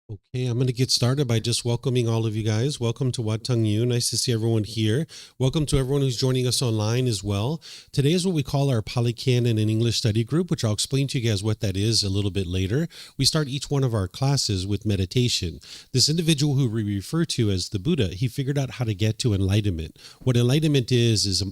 Okay, I'm going to get started by just welcoming all of you guys. Welcome to Wat Tung. Nice to see everyone here. Welcome to everyone who's joining us online as well. Today is what we call our Pali Canon and English study group, which I'll explain to you guys what that is a little bit later. We start each one of our classes with meditation. This individual who we refer to as the Buddha, he figured out how to get to enlightenment. What enlightenment is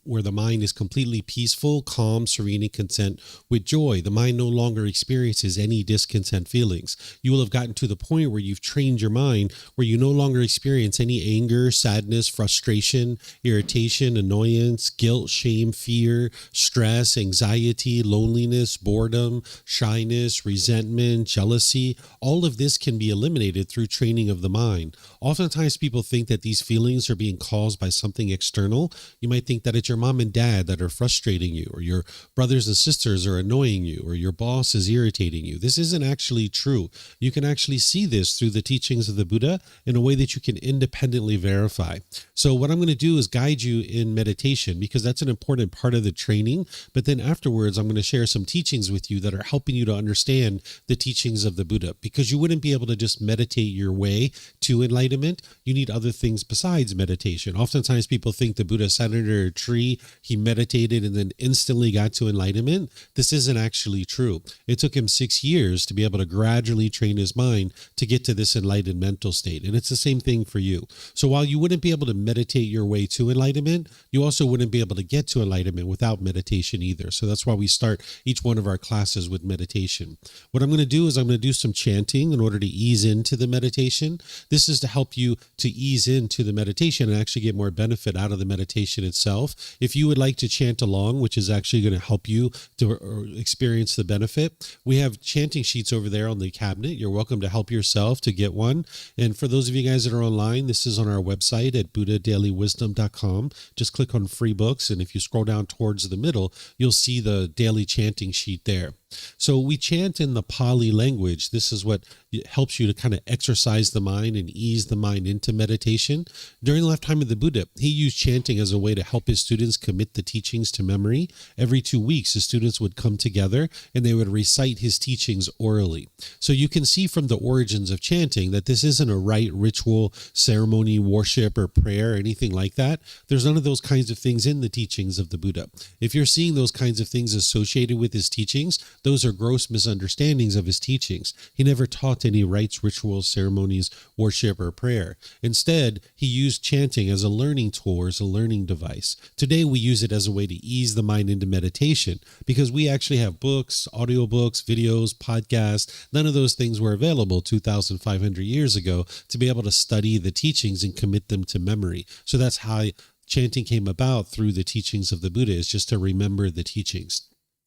where the mind is completely peaceful, calm, serene, and content with joy. The mind no longer experiences any discontent feelings. You will have gotten to the point where you've trained your mind where you no longer experience any anger, sadness, frustration, irritation, annoyance, guilt, shame, fear, stress, anxiety, loneliness, boredom, shyness, resentment, jealousy. All of this can be eliminated through training of the mind. Oftentimes people think that these feelings are being caused by something external. You might think that it's your mom and dad that are frustrating you, or your brothers and sisters are annoying you, or your boss is irritating you. This isn't actually true. You can actually see this through the teachings of the Buddha in a way that you can independently verify. So what I'm going to do is guide you in meditation, because that's an important part of the training. But then afterwards, I'm going to share some teachings with you that are helping you to understand the teachings of the Buddha, because you wouldn't be able to just meditate your way to enlightenment. You need other things besides meditation. Oftentimes people think the Buddha sat under a tree, he meditated, and then instantly got to enlightenment. This isn't actually true. It took him 6 years to be able to gradually train his mind to get to this enlightened mental state. And it's the same thing for you. So while you wouldn't be able to meditate your way to enlightenment, you also wouldn't be able to get to enlightenment without meditation either. So that's why we start each one of our classes with meditation. What I'm going to do is I'm going to do some chanting in order to ease into the meditation. This is to help you to ease into the meditation and actually get more benefit out of the meditation itself. If you would like to chant along, which is actually going to help you to experience the benefit, we have chanting sheets over there on the cabinet. You're welcome to help yourself to get one. And for those of you guys that are online, this is on our website at buddhadailywisdom.com. Just click on free books, and if you scroll down towards the middle, you'll see the daily chanting sheet there. So we chant in the Pali language. This is what helps you to kind of exercise the mind and ease the mind into meditation. During the lifetime of the Buddha, he used chanting as a way to help his students commit the teachings to memory. Every 2 weeks, his students would come together and they would recite his teachings orally. So you can see from the origins of chanting that this isn't a rite, ritual, ceremony, worship, or prayer, or anything like that. There's none of those kinds of things in the teachings of the Buddha. If you're seeing those kinds of things associated with his teachings, those are gross misunderstandings of his teachings. He never taught any rites, rituals, ceremonies, worship, or prayer. Instead, he used chanting as a learning tool or as a learning device. Today, we use it as a way to ease the mind into meditation because we actually have books, audiobooks, videos, podcasts. None of those things were available 2,500 years ago to be able to study the teachings and commit them to memory. So that's how chanting came about through the teachings of the Buddha, is just to remember the teachings.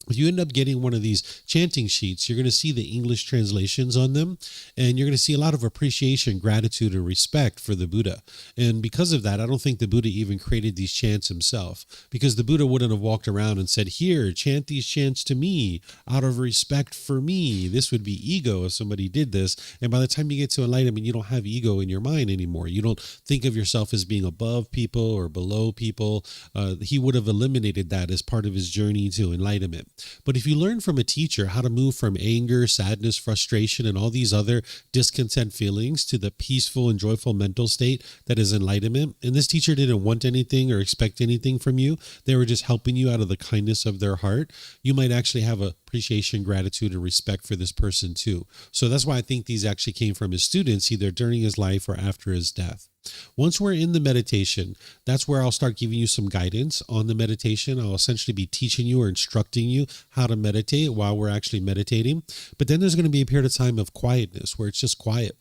If you end up getting one of these chanting sheets, you're going to see the English translations on them, and you're going to see a lot of appreciation, gratitude, and respect for the Buddha. And because of that, I don't think the Buddha even created these chants himself, because the Buddha wouldn't have walked around and said, "Here, chant these chants to me out of respect for me." This would be ego if somebody did this. And by the time you get to enlightenment, you don't have ego in your mind anymore. You don't think of yourself as being above people or below people. He would have eliminated that as part of his journey to enlightenment. But if you learn from a teacher how to move from anger, sadness, frustration, and all these other discontent feelings to the peaceful and joyful mental state that is enlightenment, and this teacher didn't want anything or expect anything from you, they were just helping you out of the kindness of their heart, you might actually have appreciation, gratitude, and respect for this person too. So that's why I think these actually came from his students, either during his life or after his death. Once we're in the meditation, that's where I'll start giving you some guidance on the meditation. I'll essentially be teaching you or instructing you how to meditate while we're actually meditating. But then there's going to be a period of time of quietness where it's just quiet.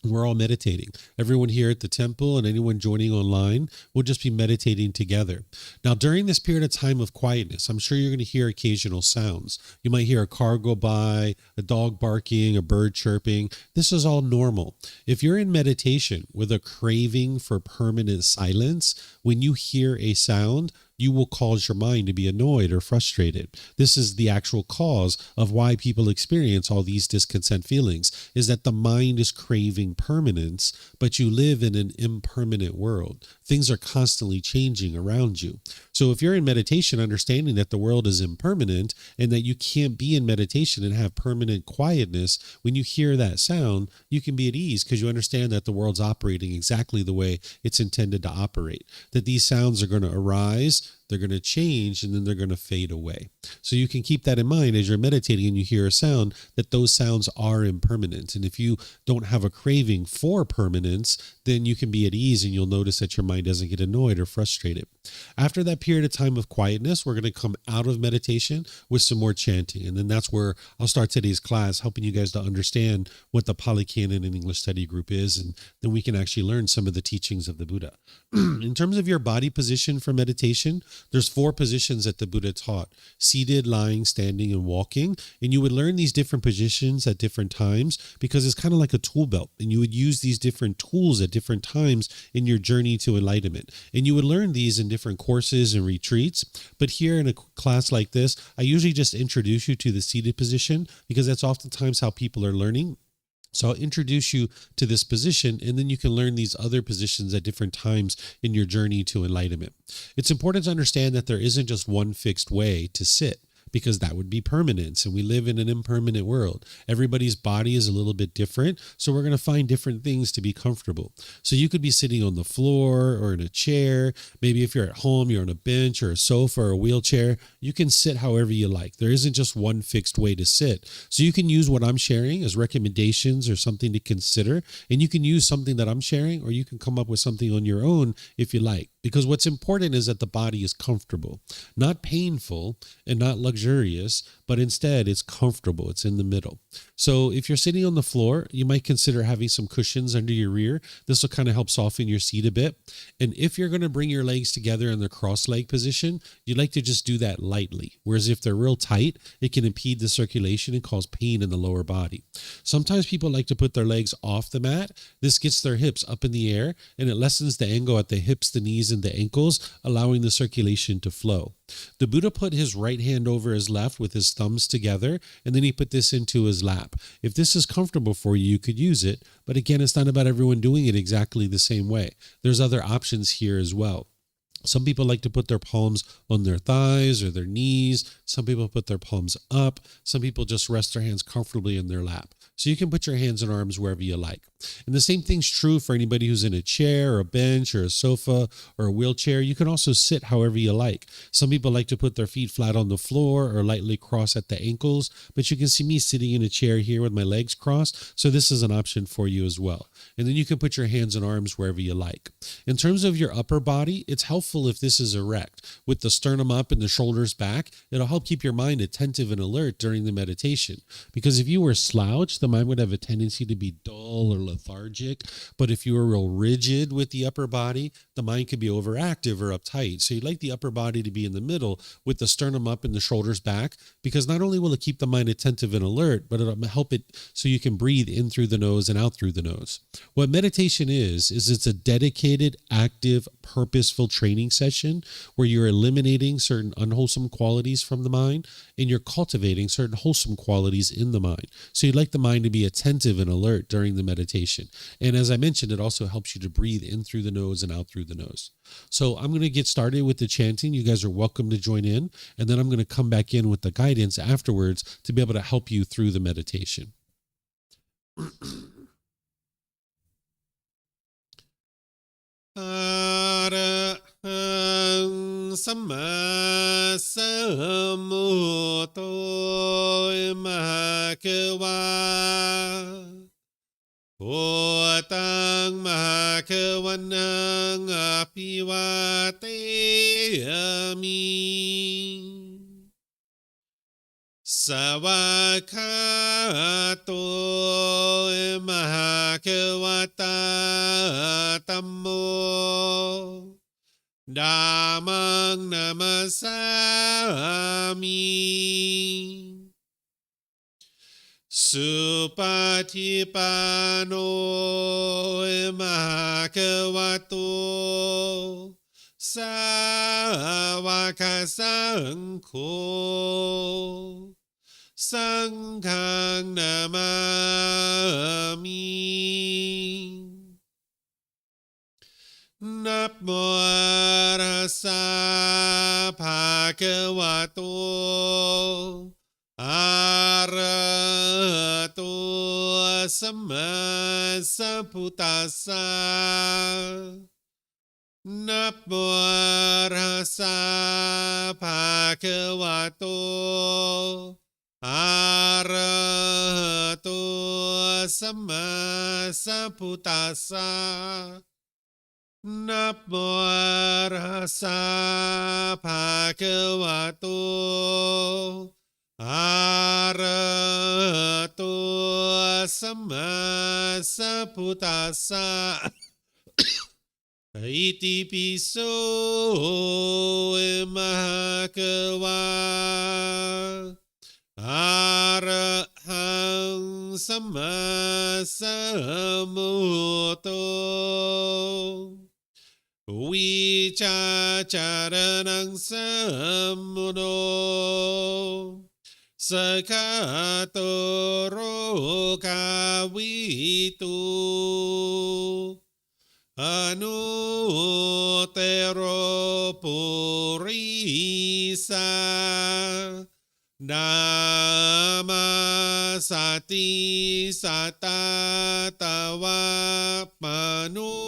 We're all meditating. Everyone here at the temple and anyone joining online will just be meditating together. Now, during this period of time of quietness, I'm sure you're going to hear occasional sounds. You might hear a car go by, a dog barking, a bird chirping. This is all normal. If you're in meditation with a craving for permanent silence, when you hear a sound, you will cause your mind to be annoyed or frustrated. This is the actual cause of why people experience all these discontent feelings. is that the mind is craving permanence, but you live in an impermanent world. Things are constantly changing around you. So if you're in meditation, understanding that the world is impermanent and that you can't be in meditation and have permanent quietness, when you hear that sound, you can be at ease because you understand that the world's operating exactly the way it's intended to operate, that these sounds are going to arise, they're going to change, and then they're going to fade away. So you can keep that in mind as you're meditating and you hear a sound, that those sounds are impermanent. And if you don't have a craving for permanence, then you can be at ease and you'll notice that your mind doesn't get annoyed or frustrated. After that period of time of quietness, we're going to come out of meditation with some more chanting. And then that's where I'll start today's class, helping you guys to understand what the Pali Canon and English study group is. And then we can actually learn some of the teachings of the Buddha. In terms of your body position for meditation, there's 4 positions that the Buddha taught: seated, lying, standing, and walking. And you would learn these different positions at different times because it's kind of like a tool belt. And you would use these different tools at different times in your journey to enlightenment. And you would learn these in different courses and retreats. But here in a class like this, I usually just introduce you to the seated position because that's oftentimes how people are learning. So I'll introduce you to this position, and then you can learn these other positions at different times in your journey to enlightenment. It's important to understand that there isn't just one fixed way to sit, because that would be permanence, and we live in an impermanent world. Everybody's body is a little bit different, so we're going to find different things to be comfortable. So you could be sitting on the floor or in a chair. Maybe if you're at home, you're on a bench or a sofa or a wheelchair. You can sit however you like. There isn't just one fixed way to sit. So you can use what I'm sharing as recommendations or something to consider, and you can use something that I'm sharing, or you can come up with something on your own if you like. Because what's important is that the body is comfortable, not painful and not luxurious, but instead it's comfortable. It's in the middle. So if you're sitting on the floor, you might consider having some cushions under your rear. This will kind of help soften your seat a bit. And if you're going to bring your legs together in the cross-leg position, you'd like to just do that lightly. Whereas if they're real tight, it can impede the circulation and cause pain in the lower body. Sometimes people like to put their legs off the mat. This gets their hips up in the air, and it lessens the angle at the hips, the knees, and the ankles, allowing the circulation to flow. The Buddha put his right hand over his left with his thumbs together, and then he put this into his lap. If this is comfortable for you, you could use it. But again, it's not about everyone doing it exactly the same way. There's other options here as well. Some people like to put their palms on their thighs or their knees. Some people put their palms up. Some people just rest their hands comfortably in their lap. So you can put your hands and arms wherever you like. And the same thing's true for anybody who's in a chair or a bench or a sofa or a wheelchair. You can also sit however you like. Some people like to put their feet flat on the floor or lightly cross at the ankles, but you can see me sitting in a chair here with my legs crossed. So this is an option for you as well. And then you can put your hands and arms wherever you like. In terms of your upper body, it's helpful if this is erect. With the sternum up and the shoulders back, it'll help keep your mind attentive and alert during the meditation. Because if you were slouched, the mind would have a tendency to be dull or lethargic. But if you were real rigid with the upper body, the mind could be overactive or uptight. So you'd like the upper body to be in the middle with the sternum up and the shoulders back, because not only will it keep the mind attentive and alert, but it'll help it so you can breathe in through the nose and out through the nose. What meditation is it's a dedicated, active, purposeful training session where you're eliminating certain unwholesome qualities from the mind and you're cultivating certain wholesome qualities in the mind. So you'd like the mind to be attentive and alert during the meditation. And as I mentioned, it also helps you to breathe in through the nose and out through the nose. So I'm going to get started with the chanting. You guys are welcome to join in. And then I'm going to come back in with the guidance afterwards to be able to help you through the meditation. Arahang Samma Sambuddho Mahakawa Wat Tung Mahakawanang Apiwateyami Sawakato Mahakawata Tammo Dhammang Namasami Supatipano Mahakavato Sawakasangko Sanghang namami. Namo Tassa Bhagavato Arahato Samma Sambuddhassa. Namo Tassa Bhagavato Arahato Samma Sambuddhassa. Namo Tassa Bhagavato Arahato Samma Sambuddhassa. Iti piso mahakawa Arahang Samma Sambuddho Vicacaranang Sambuddho Sakato Rokawitu Anutero Purisa Dhamma Sati Satatawa Manusarang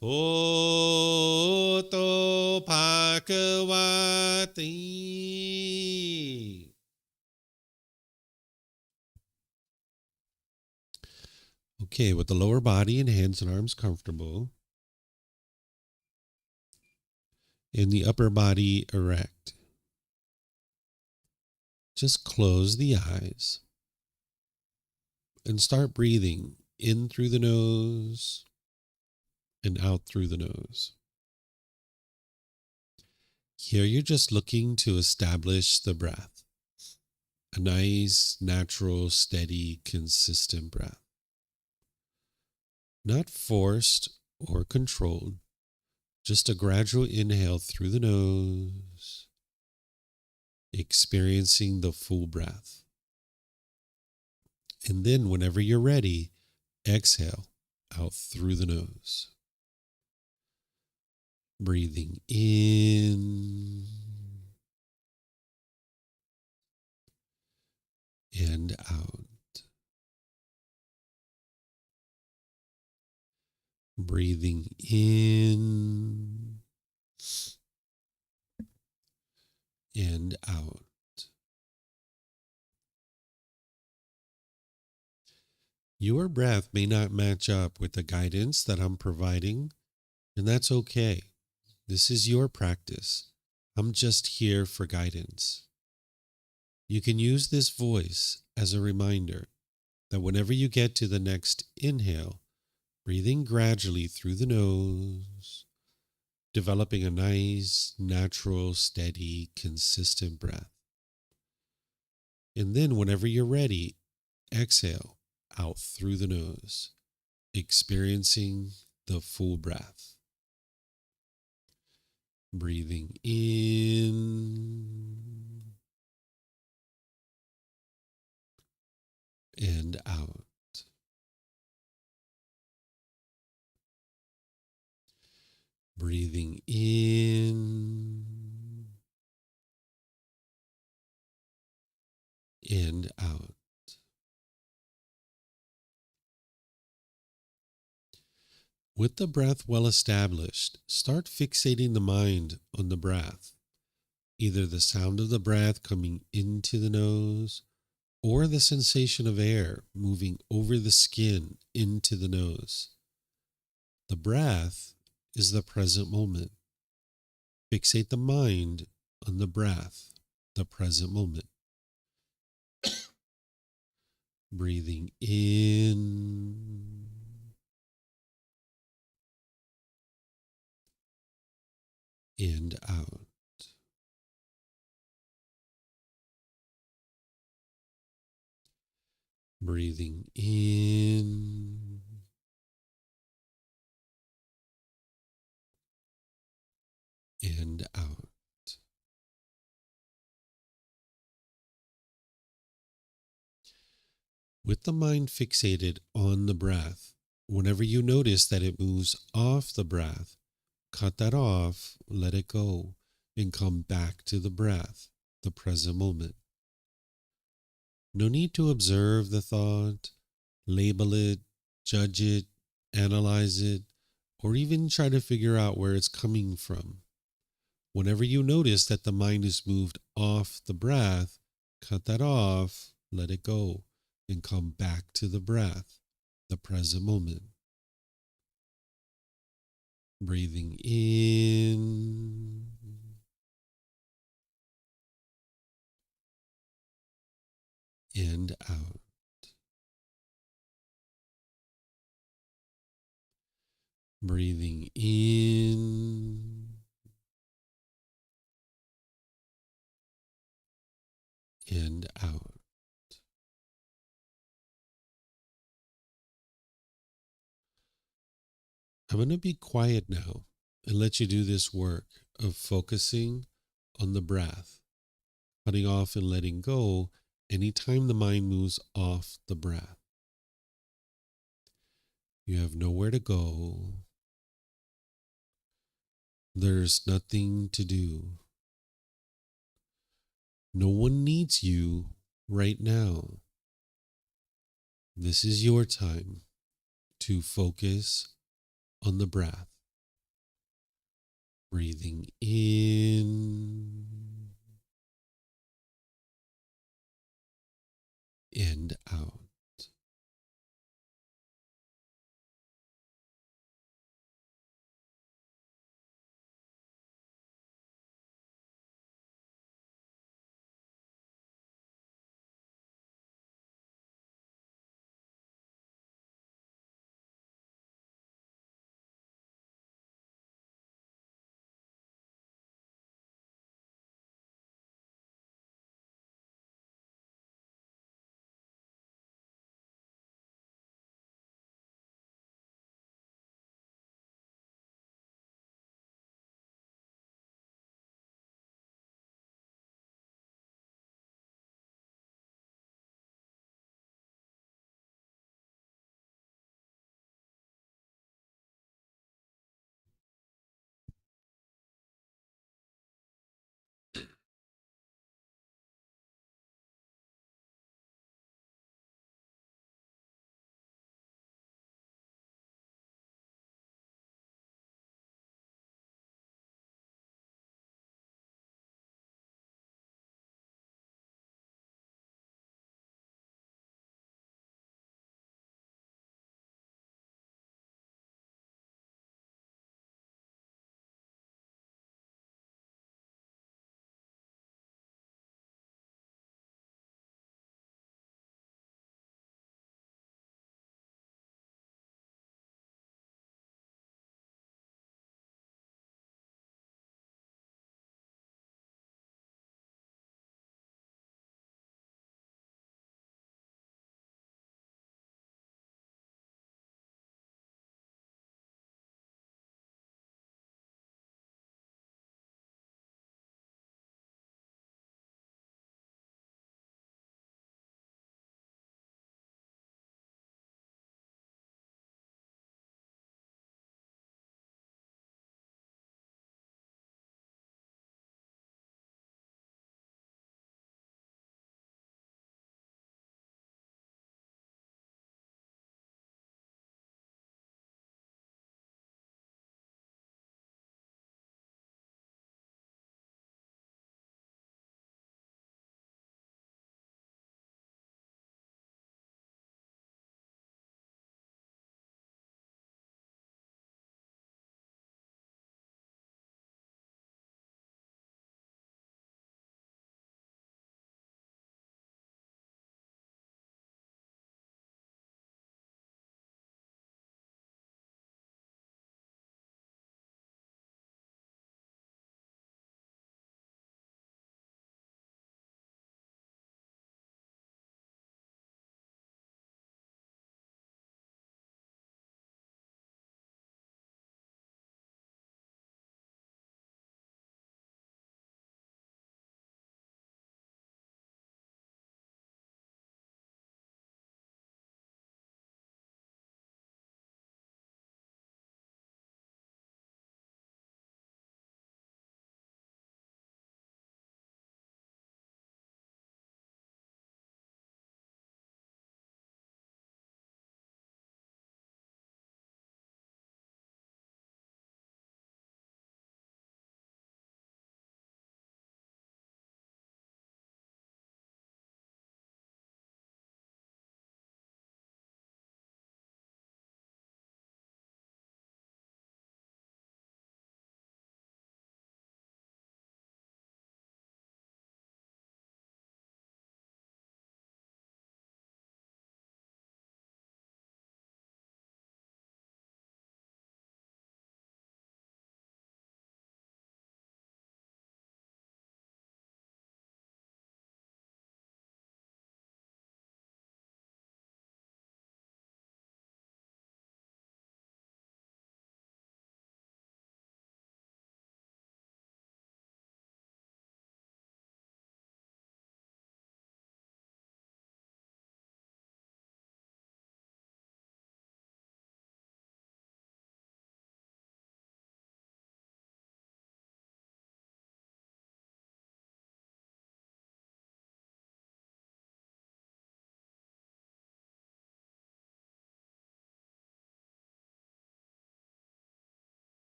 Poto Bhagavati. Okay, with the lower body and hands and arms comfortable, and the upper body erect, just close the eyes and start breathing in through the nose and out through the nose. Here you're just looking to establish the breath, a nice, natural, steady, consistent breath. Not forced or controlled, just a gradual inhale through the nose, experiencing the full breath. And then whenever you're ready, exhale out through the nose. Breathing in and out. Breathing in and out. Your breath may not match up with the guidance that I'm providing, and that's okay. This is your practice. I'm just here for guidance. You can use this voice as a reminder that whenever you get to the next inhale, breathing gradually through the nose, developing a nice, natural, steady, consistent breath. And then whenever you're ready, exhale out through the nose, experiencing the full breath. Breathing in and out. Breathing in and out. With the breath well established, start fixating the mind on the breath, either the sound of the breath coming into the nose or the sensation of air moving over the skin into the nose. The breath is the present moment. Fixate the mind on the breath, the present moment. Breathing in and out. Breathing in and out. With the mind fixated on the breath, whenever you notice that it moves off the breath, cut that off, let it go, and come back to the breath, the present moment. No need to observe the thought, label it, judge it, analyze it, or even try to figure out where it's coming from. Whenever you notice that the mind is moved off the breath, cut that off, let it go, and come back to the breath, the present moment. Breathing in and out. Breathing in and out. I'm going to be quiet now and let you do this work of focusing on the breath, cutting off and letting go anytime the mind moves off the breath. You have nowhere to go. There's nothing to do. No one needs you right now. This is your time to focus on the breath. Breathing in and out.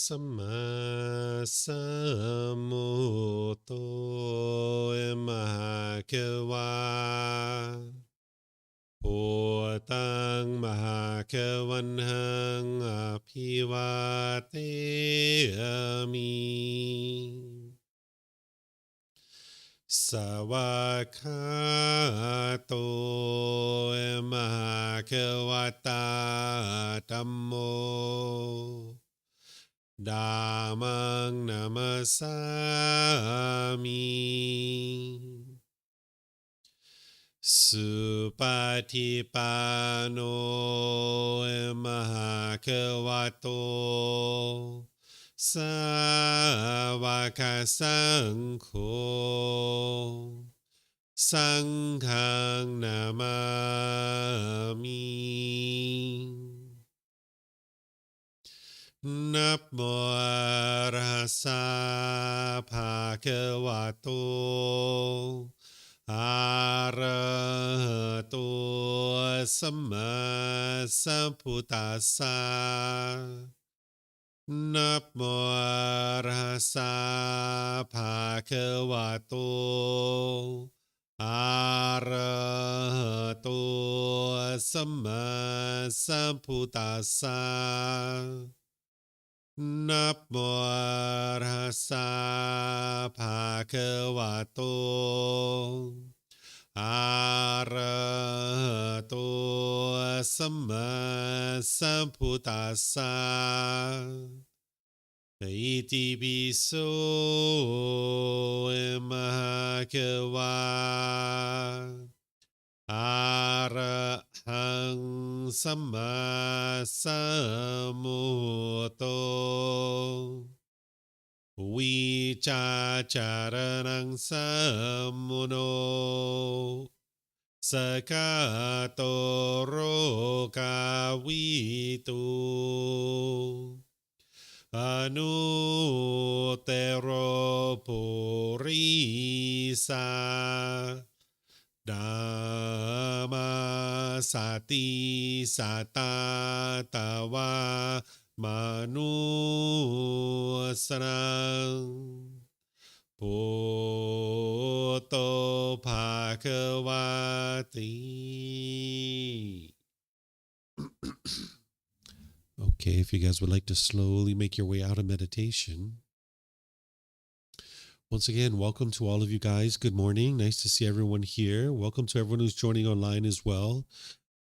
สัมมาสัมพุทโธมหาเกวาพุทธังมหาเกวันหังอภิวาเทมิสวากขาโตมหาเกวตาธัมโมธัมมังนามัสสามิสุปฏิปันโนมหาเกวโตสาวกสังโฆสังฆังนามามินับโมอะระหะสะภะคะวะโตอะระหะโตสัมมาสัมพุทธัสสะนับโมอะระหะสะภะคะวะโตอะระหะโตสัมมาสัมพุทธัสสะนับโมอะระหะสะภะคะวะโตอะระหะโตสัมมาสัมพุทธัสสะอิติปิโสมหาเกวาอะระหังสัมมาสัมพุทโธวิจาจารนังสัมมุโนสกาโตโรกาวิตุอนุเตโรปุริสาดัมมาสติสัตตาตวามนุสนังพุทโธภาควาติ Okay, if you guys would like to slowly make your way out of meditation. Once again, welcome to all of you guys. Good morning. Nice to see everyone here. Welcome to everyone who's joining online as well.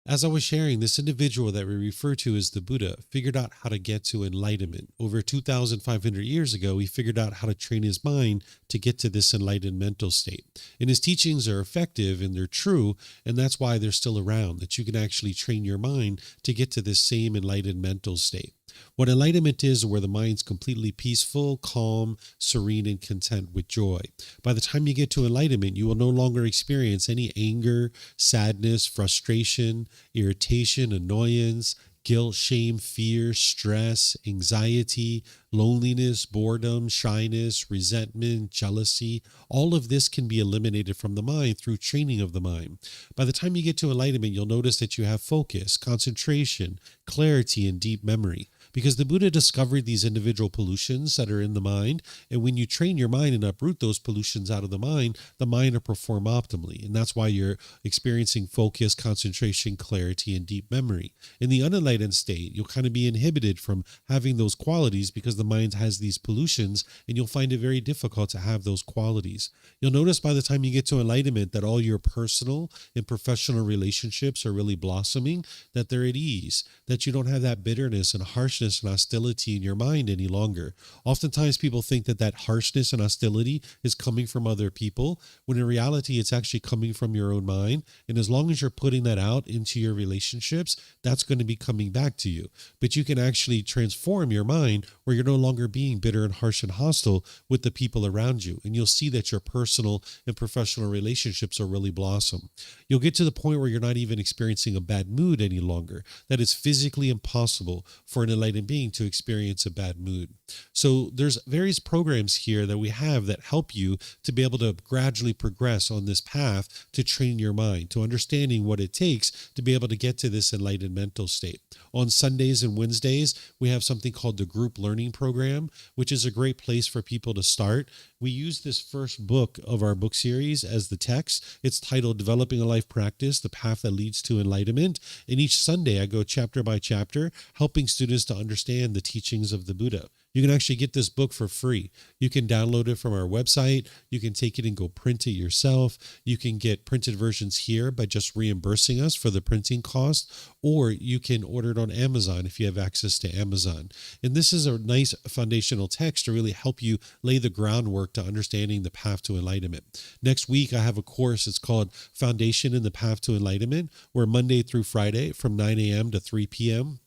As I was sharing, this individual that we refer to as the Buddha figured out how to get to enlightenment. Over 2,500 years ago, he figured out how to train his mind to get to this enlightened mental state. And his teachings are effective and they're true, and that's why they're still around, that you can actually train your mind to get to this same enlightened mental state. What enlightenment is where the mind's completely peaceful, calm, serene, and content with joy. By the time you get to enlightenment, you will no longer experience any anger, sadness, frustration, irritation, annoyance, guilt, shame, fear, stress, anxiety, loneliness, boredom, shyness, resentment, jealousy. All of this can be eliminated from the mind through training of the mind. By the time you get to enlightenment, you'll notice that you have focus, concentration, clarity, and deep memory. Because the Buddha discovered these individual pollutions that are in the mind, and when you train your mind and uproot those pollutions out of the mind will perform optimally. And that's why you're experiencing focus, concentration, clarity, and deep memory. In the unenlightened state, you'll kind of be inhibited from having those qualities because the mind has these pollutions, and you'll find it very difficult to have those qualities. You'll notice by the time you get to enlightenment that all your personal and professional relationships are really blossoming, that they're at ease, that you don't have that bitterness and harshness and hostility in your mind any longer. Oftentimes people think that that harshness and hostility is coming from other people, when in reality it's actually coming from your own mind. And as long as you're putting that out into your relationships, that's going to be coming back to you. But you can actually transform your mind where you're no longer being bitter and harsh and hostile with the people around you. And you'll see that your personal and professional relationships will really blossom. You'll get to the point where you're not even experiencing a bad mood any longer, that it's physically impossible for an enlightened enlightened being to experience a bad mood. So there's various programs here that we have that help you to be able to gradually progress on this path to train your mind, to understanding what it takes to be able to get to this enlightened mental state. On Sundays and Wednesdays, we have something called the group learning program, which is a great place for people to start. We use this first book of our book series as the text. It's titled Developing a Life Practice, The Path That Leads to Enlightenment. And each Sunday I go chapter by chapter, helping students to understand the teachings of the Buddha. You can actually get this book for free. You can download it from our website. You can take it and go print it yourself. You can get printed versions here by just reimbursing us for the printing cost, or you can order it on Amazon if you have access to Amazon. And this is a nice foundational text to really help you lay the groundwork to understanding the path to enlightenment. Next week, I have a course. It's called Foundation in the Path to Enlightenment, where Monday through Friday from 9 a.m. to 3 p.m.,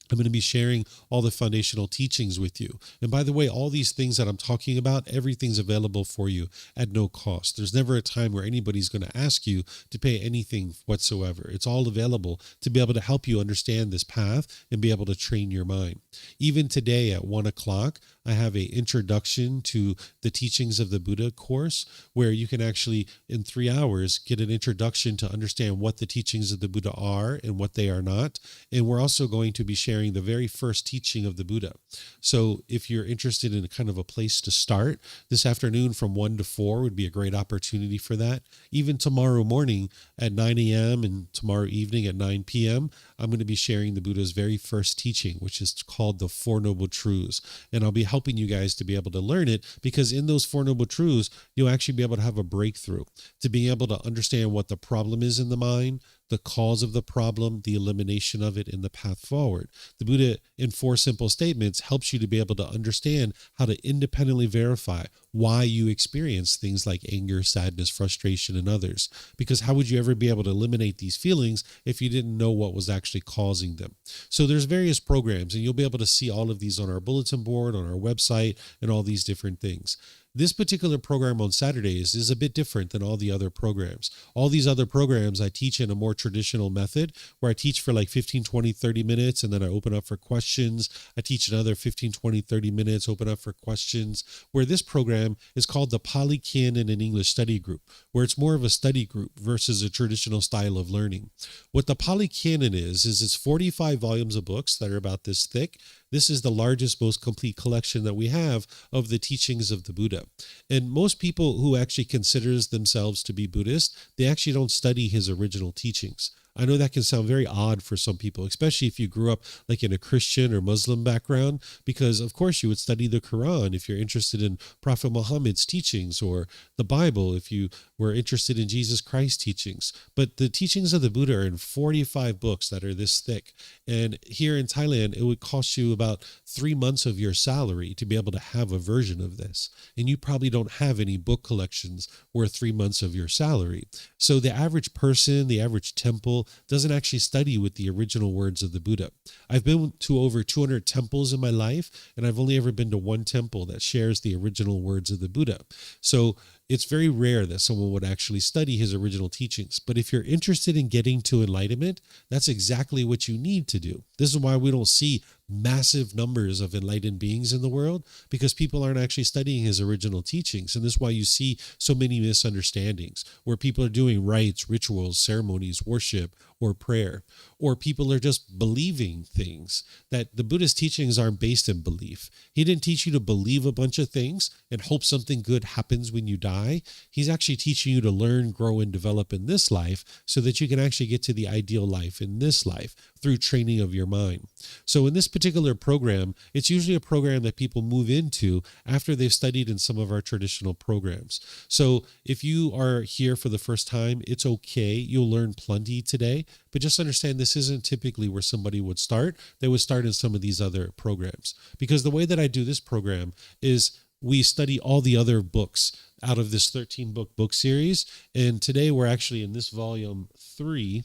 I'm going to be sharing all the foundational teachings with you. And by the way, all these things that I'm talking about, everything's available for you at no cost. There's never a time where anybody's going to ask you to pay anything whatsoever. It's all available to be able to help you understand this path and be able to train your mind. Even today at 1 o'clock, I have an introduction to the Teachings of the Buddha course, where you can actually, in 3 hours, get an introduction to understand what the teachings of the Buddha are and what they are not. And we're also going to be sharing the very first teaching of the Buddha. So if you're interested in kind of a place to start, this afternoon from 1 to 4 would be a great opportunity for that. Even tomorrow morning at 9 a.m. and tomorrow evening at 9 p.m., I'm going to be sharing the Buddha's very first teaching, which is called the Four Noble Truths. And I'll be helping you guys to be able to learn it, because in those Four Noble Truths, you'll actually be able to have a breakthrough, to be able to understand what the problem is in the mind, the cause of the problem, the elimination of it, and the path forward. The Buddha, in 4 simple statements, helps you to be able to understand how to independently verify why you experience things like anger, sadness, frustration, and others. Because how would you ever be able to eliminate these feelings if you didn't know what was actually causing them? So there's various programs, and you'll be able to see all of these on our bulletin board, on our website, and all these different things. This particular program on Saturdays is a bit different than all the other programs. All these other programs I teach in a more traditional method, where I teach for like 15, 20, 30 minutes, and then I open up for questions. I teach another 15, 20, 30 minutes, open up for questions, where this program is called the Pali Canon and English Study Group, where it's more of a study group versus a traditional style of learning. What the Pali Canon is it's 45 volumes of books that are about this thick. This is the largest, most complete collection that we have of the teachings of the Buddha. And most people who actually considers themselves to be Buddhist, they actually don't study his original teachings. I know that can sound very odd for some people, especially if you grew up like in a Christian or Muslim background, because of course you would study the Quran if you're interested in Prophet Muhammad's teachings, or the Bible if you were interested in Jesus Christ's teachings. But the teachings of the Buddha are in 45 books that are this thick. And here in Thailand, it would cost you about 3 months of your salary to be able to have a version of this. And you probably don't have any book collections worth 3 months of your salary. So the average person, the average temple, doesn't actually study with the original words of the Buddha. I've been to over 200 temples in my life, and I've only ever been to one temple that shares the original words of the Buddha. So it's very rare that someone would actually study his original teachings. But if you're interested in getting to enlightenment, that's exactly what you need to do. This is why we don't see massive numbers of enlightened beings in the world, because people aren't actually studying his original teachings. And this is why you see so many misunderstandings, where people are doing rites, rituals, ceremonies, worship, or prayer, or people are just believing things that the Buddhist teachings aren't based in belief. He didn't teach you to believe a bunch of things and hope something good happens when you die. He's actually teaching you to learn, grow, and develop in this life so that you can actually get to the ideal life in this life through training of your mind. So in this particular program, it's usually a program that people move into after they've studied in some of our traditional programs. So if you are here for the first time, it's okay. You'll learn plenty today, but just understand this isn't typically where somebody would start. They would start in some of these other programs. Because the way that I do this program is we study all the other books out of this 13-book book series. And today we're actually in this volume 3.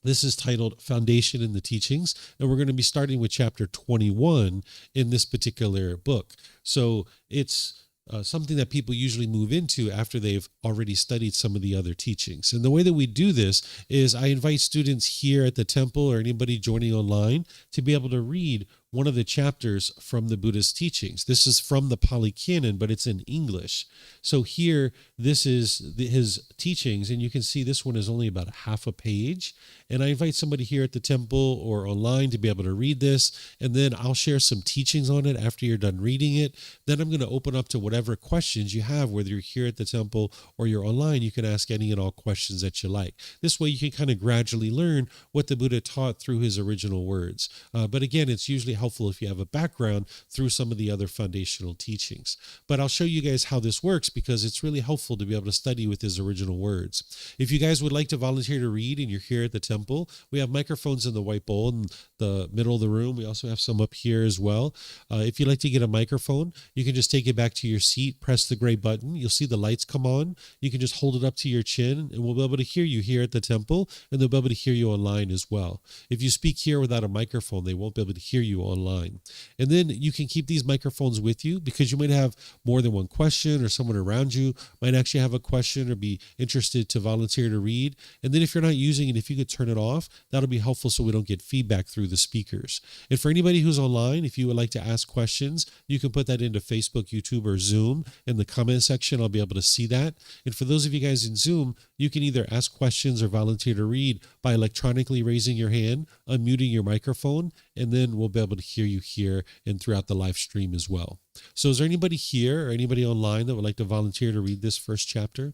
This is titled Foundation in the Teachings, and we're going to be starting with chapter 21 in this particular book. So it's something that people usually move into after they've already studied some of the other teachings. And the way that we do this is I invite students here at the temple or anybody joining online to be able to read one of the chapters from the Buddha's teachings. This is from the Pali Canon, but it's in English. So here, this is his teachings, and you can see this one is only about half a page. And I invite somebody here at the temple or online to be able to read this, and then I'll share some teachings on it after you're done reading it. Then I'm going to open up to whatever questions you have, whether you're here at the temple or you're online. You can ask any and all questions that you like. This way you can kind of gradually learn what the Buddha taught through his original words. But again, it's usually helpful if you have a background through some of the other foundational teachings. But I'll show you guys how this works because it's really helpful to be able to study with his original words. If you guys would like to volunteer to read and you're here at the temple, we have microphones in the white bowl in the middle of the room. We also have some up here as well. If you'd like to get a microphone, you can just take it back to your seat, press the gray button. You'll see the lights come on. You can just hold it up to your chin, and we'll be able to hear you here at the temple, and they'll be able to hear you online as well. If you speak here without a microphone, they won't be able to hear you online. And then you can keep these microphones with you because you might have more than one question, or someone around you might actually have a question or be interested to volunteer to read. And then if you're not using it, if you could turn it off, that'll be helpful so we don't get feedback through the speakers. And for anybody who's online, if you would like to ask questions, you can put that into Facebook, YouTube, or Zoom in the comment section. I'll be able to see that. And for those of you guys in Zoom, you can either ask questions or volunteer to read by electronically raising your hand, unmuting your microphone, and then we'll be able to hear you here and throughout the live stream as well. So is there anybody here or anybody online that would like to volunteer to read this first chapter?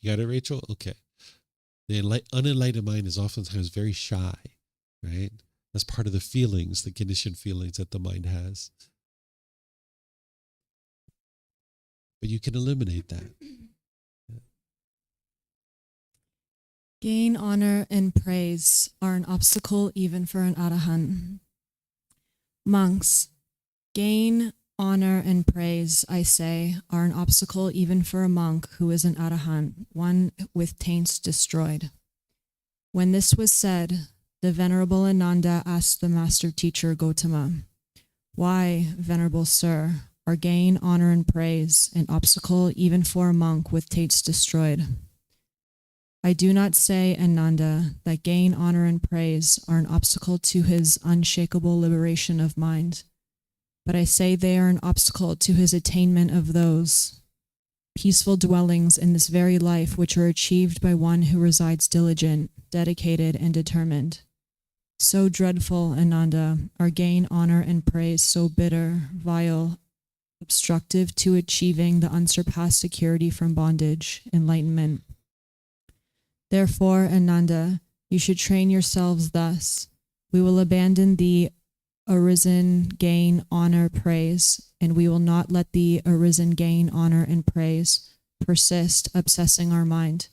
You got it, Rachel? Okay. The unenlightened mind is oftentimes very shy, right? That's part of the feelings, the conditioned feelings that the mind has. But you can eliminate that. Gain, honor, and praise are an obstacle even for an arahant. Monks, gain, honor, and praise, I say, are an obstacle even for a monk who is an arahant, one with taints destroyed. When this was said, the Venerable Ananda asked the Master Teacher Gotama, "Why, Venerable Sir, are gain, honor, and praise an obstacle even for a monk with taints destroyed?" I do not say, Ananda, that gain, honor, and praise are an obstacle to his unshakable liberation of mind, but I say they are an obstacle to his attainment of those peaceful dwellings in this very life which are achieved by one who resides diligent, dedicated, and determined. So dreadful, Ananda, are gain, honor, and praise so bitter, vile, obstructive to achieving the unsurpassed security from bondage, enlightenment. Therefore, Ananda, you should train yourselves thus. We will abandon the arisen gain, honor, praise, and we will not let the arisen gain, honor, and praise persist, obsessing our mind.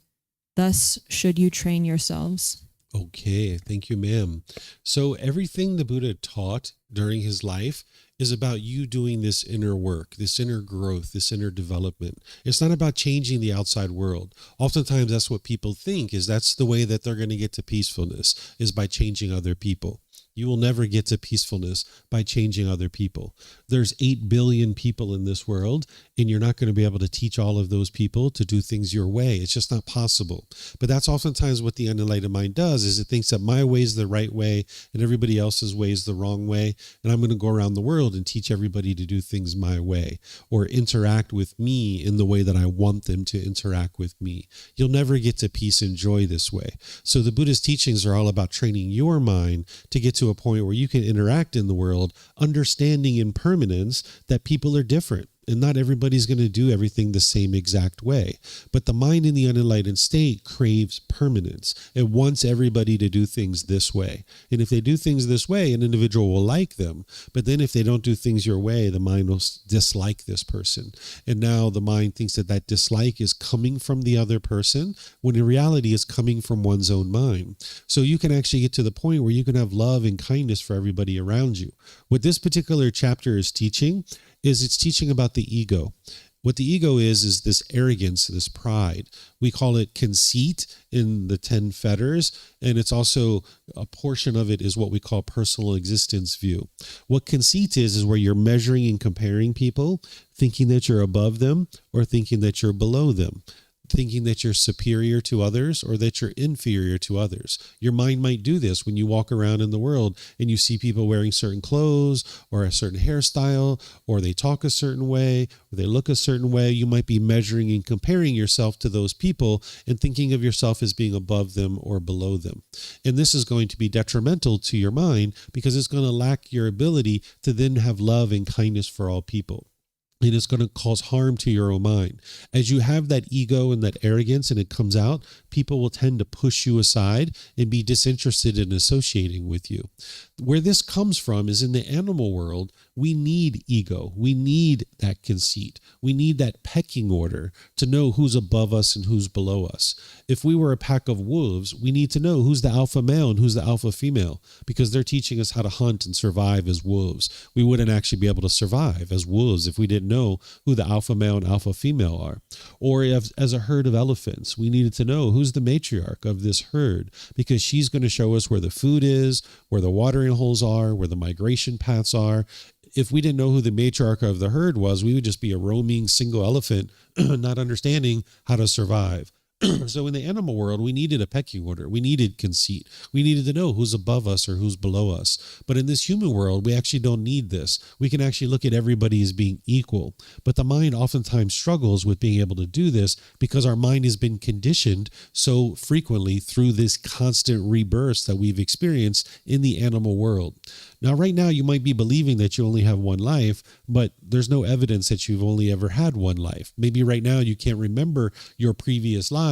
Thus should you train yourselves. Okay, thank you, ma'am. So everything the Buddha taught during his life is about you doing this inner work, this inner growth, this inner development. It's not about changing the outside world. Oftentimes that's what people think, is that's the way that they're going to get to peacefulness, is by changing other people. You will never get to peacefulness by changing other people. There's 8 billion people in this world, and you're not going to be able to teach all of those people to do things your way. It's just not possible. But that's oftentimes what the unenlightened mind does, is it thinks that my way is the right way and everybody else's way is the wrong way, and I'm going to go around the world and teach everybody to do things my way or interact with me in the way that I want them to interact with me. You'll never get to peace and joy this way. So the Buddha's teachings are all about training your mind to get to a point where you can interact in the world, understanding impermanence, that people are different. And not everybody's going to do everything the same exact way. But the mind in the unenlightened state craves permanence. It wants everybody to do things this way. And if they do things this way, an individual will like them. But then if they don't do things your way, the mind will dislike this person. And now the mind thinks that that dislike is coming from the other person, when in reality it's coming from one's own mind. So you can actually get to the point where you can have love and kindness for everybody around you. What this particular chapter is teaching is it's teaching about the ego. What the ego is this arrogance, this pride. We call it conceit in the 10 fetters, and it's also a portion of it is what we call personal existence view. What conceit is where you're measuring and comparing people, thinking that you're above them or thinking that you're below them. thinking that you're superior to others or that you're inferior to others. Your mind might do this when you walk around in the world and you see people wearing certain clothes or a certain hairstyle, or they talk a certain way, or they look a certain way. You might be measuring and comparing yourself to those people and thinking of yourself as being above them or below them. And this is going to be detrimental to your mind because it's going to lack your ability to then have love and kindness for all people. And it's going to cause harm to your own mind. As you have that ego and that arrogance and it comes out, people will tend to push you aside and be disinterested in associating with you. Where this comes from is in the animal world, we need ego. We need that conceit. We need that pecking order to know who's above us and who's below us. If we were a pack of wolves, we need to know who's the alpha male and who's the alpha female, because they're teaching us how to hunt and survive as wolves. We wouldn't actually be able to survive as wolves if we didn't know who the alpha male and alpha female are. Or as a herd of elephants, we needed to know who's the matriarch of this herd, because she's going to show us where the food is, where the watering holes are, where the migration paths are. If we didn't know who the matriarch of the herd was, we would just be a roaming single elephant, not understanding how to survive. So in the animal world, we needed a pecking order. We needed conceit. We needed to know who's above us or who's below us. But in this human world, we actually don't need this. We can actually look at everybody as being equal. But the mind oftentimes struggles with being able to do this because our mind has been conditioned so frequently through this constant rebirth that we've experienced in the animal world. Now, right now, you might be believing that you only have one life, but there's no evidence that you've only ever had one life. Maybe right now you can't remember your previous lives,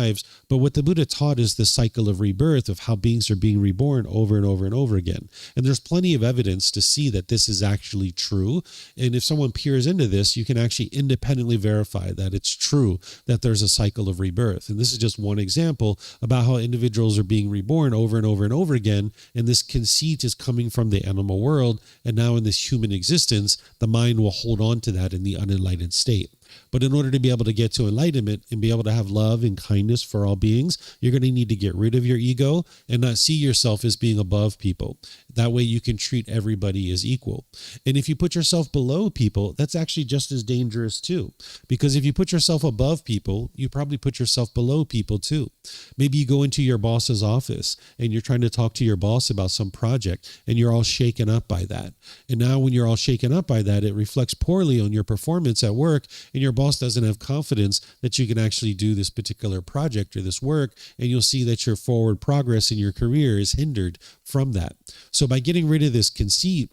but what the Buddha taught is the cycle of rebirth, of how beings are being reborn over and over and over again. And there's plenty of evidence to see that this is actually true. And if someone peers into this, you can actually independently verify that it's true, that there's a cycle of rebirth. And this is just one example about how individuals are being reborn over and over and over again. And this conceit is coming from the animal world, and now in this human existence, the mind will hold on to that in the unenlightened state. But in order to be able to get to enlightenment and be able to have love and kindness for all beings, you're going to need to get rid of your ego and not see yourself as being above people. That way you can treat everybody as equal. And if you put yourself below people, that's actually just as dangerous too. Because if you put yourself above people, you probably put yourself below people too. Maybe you go into your boss's office and you're trying to talk to your boss about some project and you're all shaken up by that. And now when you're all shaken up by that, it reflects poorly on your performance at work, and your boss doesn't have confidence that you can actually do this particular project or this work, and you'll see that your forward progress in your career is hindered from that. So by getting rid of this conceit,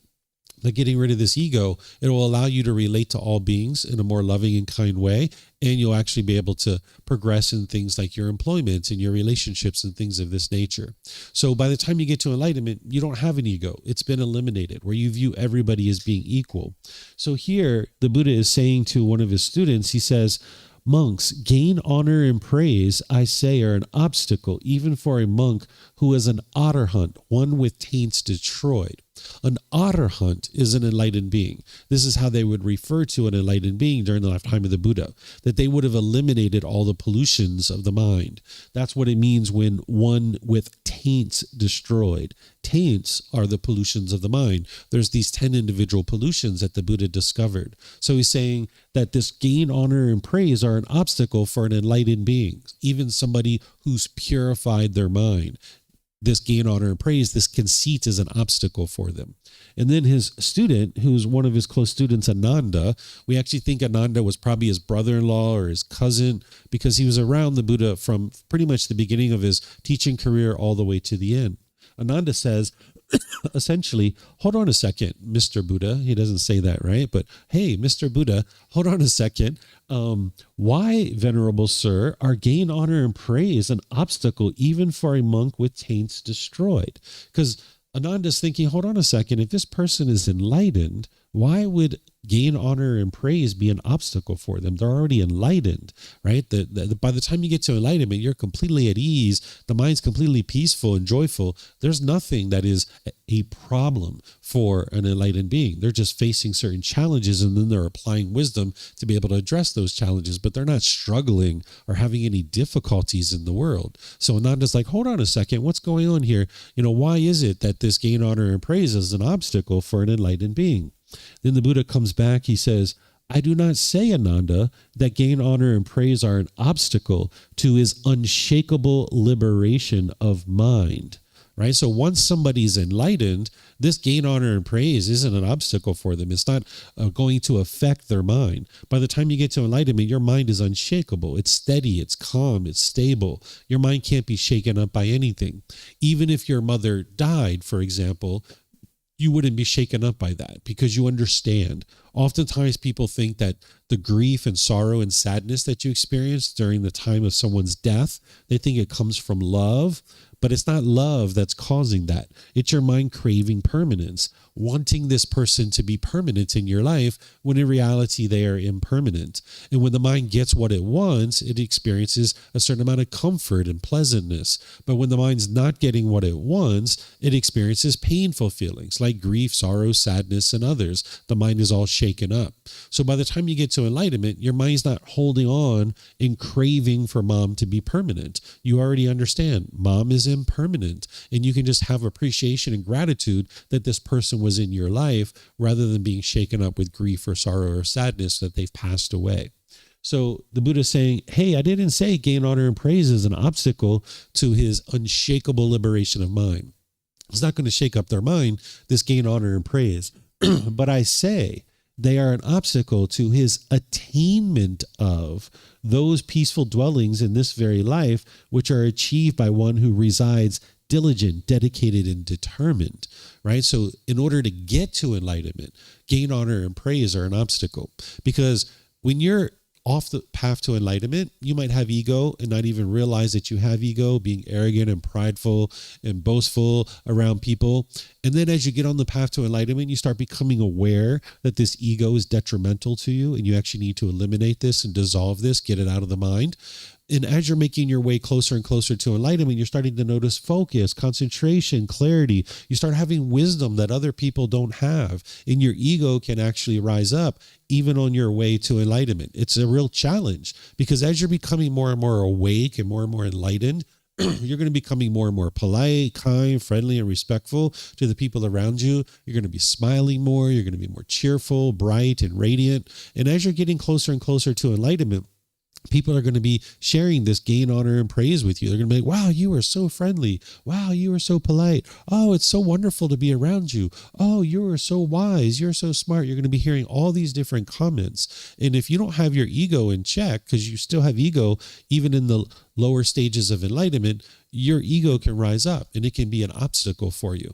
by getting rid of this ego, it will allow you to relate to all beings in a more loving and kind way, and you'll actually be able to progress in things like your employment and your relationships and things of this nature. So by the time you get to enlightenment, you don't have an ego. It's been eliminated, where you view everybody as being equal. So here, the Buddha is saying to one of his students, he says, "Monks, gain, honor, and praise, I say, are an obstacle, even for a monk who is an arhat, one with taints destroyed." An arhat is an enlightened being. This is how they would refer to an enlightened being during the lifetime of the Buddha, that they would have eliminated all the pollutions of the mind. That's what it means when one with taints destroyed. Taints are the pollutions of the mind. There's these 10 individual pollutions that the Buddha discovered. So he's saying that this gain, honor, and praise are an obstacle for an enlightened being, even somebody who's purified their mind. This gain, honor, and praise, this conceit is an obstacle for them. And then his student, who's one of his close students, Ananda, we actually think Ananda was probably his brother-in-law or his cousin, because he was around the Buddha from pretty much the beginning of his teaching career all the way to the end. Ananda says, essentially, hold on a second, Mr. Buddha. He doesn't say that, right? But hey, Mr. Buddha, hold on a second. Why, Venerable Sir, are gain, honor, and praise an obstacle even for a monk with taints destroyed? Because Ananda's thinking, hold on a second, if this person is enlightened, why would gain, honor, and praise be an obstacle for them? They're already enlightened, right? By the time you get to enlightenment, you're completely at ease. The mind's completely peaceful and joyful. There's nothing that is a problem for an enlightened being. They're just facing certain challenges, and then they're applying wisdom to be able to address those challenges, but they're not struggling or having any difficulties in the world. So Ananda's like, hold on a second, what's going on here? Why is it that this gain, honor, and praise is an obstacle for an enlightened being? Then the Buddha comes back, he says, I do not say, Ananda, that gain, honor, and praise are an obstacle to his unshakable liberation of mind. Right? So once somebody's enlightened, this gain, honor, and praise isn't an obstacle for them. It's not going to affect their mind. By the time you get to enlightenment, your mind is unshakable. It's steady, it's calm, it's stable. Your mind can't be shaken up by anything. Even if your mother died, for example, you wouldn't be shaken up by that because you understand. Oftentimes people think that the grief and sorrow and sadness that you experience during the time of someone's death, they think it comes from love, but it's not love that's causing that. It's your mind craving permanence, wanting this person to be permanent in your life when in reality they are impermanent. And when the mind gets what it wants, it experiences a certain amount of comfort and pleasantness. But when the mind's not getting what it wants, it experiences painful feelings like grief, sorrow, sadness, and others. The mind is all shaken up. So by the time you get to enlightenment, your mind's not holding on and craving for mom to be permanent. You already understand mom is impermanent, and you can just have appreciation and gratitude that this person was in your life rather than being shaken up with grief or sorrow or sadness that they've passed away. So the Buddha is saying, hey, I didn't say gain, honor, and praise is an obstacle to his unshakable liberation of mind. It's not going to shake up their mind, this gain, honor, and praise. But I say they are an obstacle to his attainment of those peaceful dwellings in this very life, which are achieved by one who resides diligent, dedicated, and determined, right? So in order to get to enlightenment, gain, honor, and praise are an obstacle. Because when you're off the path to enlightenment, you might have ego and not even realize that you have ego, being arrogant and prideful and boastful around people. And then as you get on the path to enlightenment, you start becoming aware that this ego is detrimental to you and you actually need to eliminate this and dissolve this, get it out of the mind. And as you're making your way closer and closer to enlightenment, you're starting to notice focus, concentration, clarity. You start having wisdom that other people don't have. And your ego can actually rise up even on your way to enlightenment. It's a real challenge because as you're becoming more and more awake and more enlightened, you're going to be becoming more and more polite, kind, friendly, and respectful to the people around you. You're going to be smiling more. You're going to be more cheerful, bright, and radiant. And as you're getting closer and closer to enlightenment, people are going to be sharing this gain, honor, and praise with you. They're going to be like, wow, you are so friendly. Wow, you are so polite. Oh, it's so wonderful to be around you. Oh, you are so wise. You're so smart. You're going to be hearing all these different comments. And if you don't have your ego in check, because you still have ego, even in the lower stages of enlightenment, your ego can rise up and it can be an obstacle for you.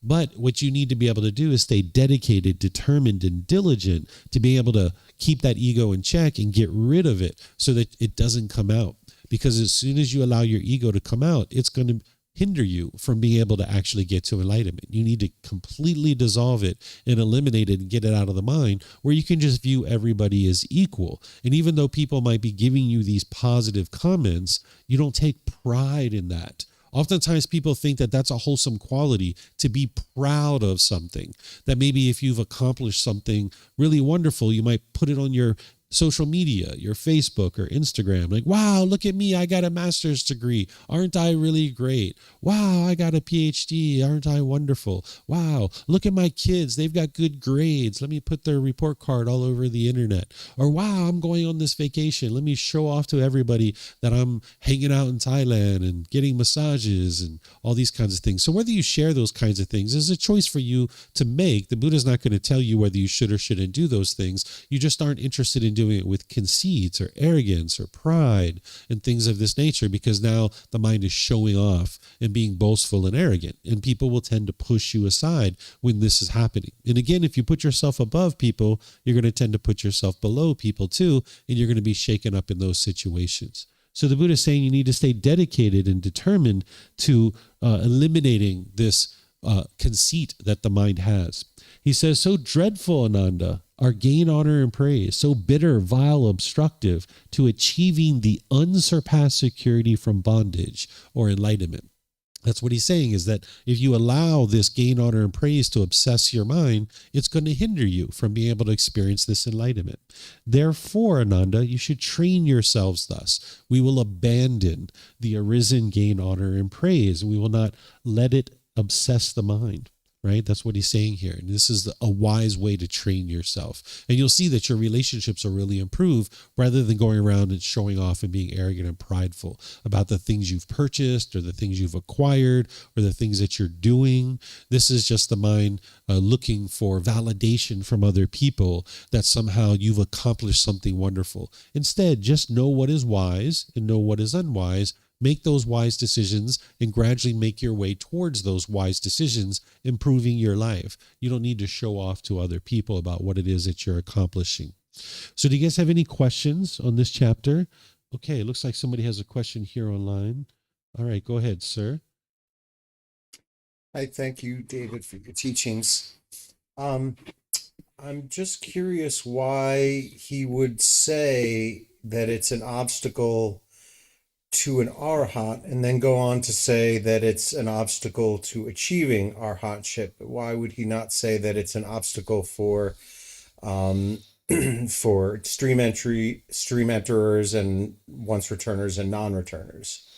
But what you need to be able to do is stay dedicated, determined, and diligent to be able to keep that ego in check and get rid of it so that it doesn't come out. Because as soon as you allow your ego to come out, it's going to hinder you from being able to actually get to enlightenment. You need to completely dissolve it and eliminate it and get it out of the mind where you can just view everybody as equal. And even though people might be giving you these positive comments, you don't take pride in that. Oftentimes people think that that's a wholesome quality, to be proud of something. That maybe if you've accomplished something really wonderful, you might put it on your social media, your Facebook or Instagram, like, wow, look at me, I got a master's degree. Aren't I really great? Wow, I got a PhD. Aren't I wonderful? Wow, look at my kids. They've got good grades. Let me put their report card all over the internet. Or wow, I'm going on this vacation. Let me show off to everybody that I'm hanging out in Thailand and getting massages and all these kinds of things. So whether you share those kinds of things is a choice for you to make. The Buddha's not going to tell you whether you should or shouldn't do those things. You just aren't interested in doing it with conceit or arrogance or pride and things of this nature, because now the mind is showing off and being boastful and arrogant, and people will tend to push you aside when this is happening. And again, if you put yourself above people, you're going to tend to put yourself below people too, and you're going to be shaken up in those situations. So the Buddha is saying you need to stay dedicated and determined to eliminating this conceit that the mind has. He says, so dreadful, Ananda, are gain, honor, and praise, so bitter, vile, obstructive to achieving the unsurpassed security from bondage or enlightenment. That's what he's saying, is that if you allow this gain, honor, and praise to obsess your mind, it's going to hinder you from being able to experience this enlightenment. Therefore, Ananda, you should train yourselves thus. We will abandon the arisen gain, honor, and praise. We will not let it obsess the mind. right? That's what he's saying here. And this is a wise way to train yourself. And you'll see that your relationships will really improve rather than going around and showing off and being arrogant and prideful about the things you've purchased or the things you've acquired or the things that you're doing. This is just the mind looking for validation from other people that somehow you've accomplished something wonderful. Instead, just know what is wise and know what is unwise. Make those wise decisions and gradually make your way towards those wise decisions, improving your life. You don't need to show off to other people about what it is that you're accomplishing. So do you guys have any questions on this chapter? Okay, it looks like somebody has a question here online. All right, go ahead, sir. I thank you, David, for your teachings. I'm just curious why he would say that it's an obstacle to an arhat and then go on to say that it's an obstacle to achieving arhatship. Why would he not say that it's an obstacle for for stream enterers and once returners and non-returners?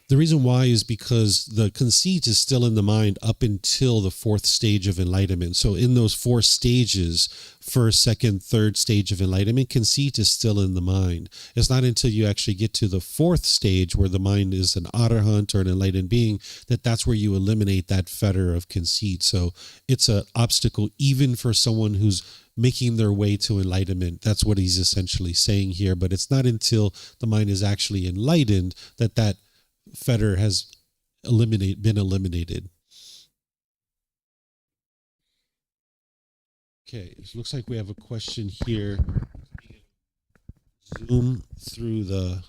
The reason why is because the conceit is still in the mind up until the fourth stage of enlightenment. So in those four stages, first, second, third stage of enlightenment, conceit is still in the mind. It's not until you actually get to the fourth stage where the mind is an arahant or an enlightened being that's where you eliminate that fetter of conceit. So it's an obstacle even for someone who's making their way to enlightenment. That's what he's essentially saying here. But it's not until the mind is actually enlightened that fetter has been eliminated. Okay, it looks like we have a question here. Zoom through the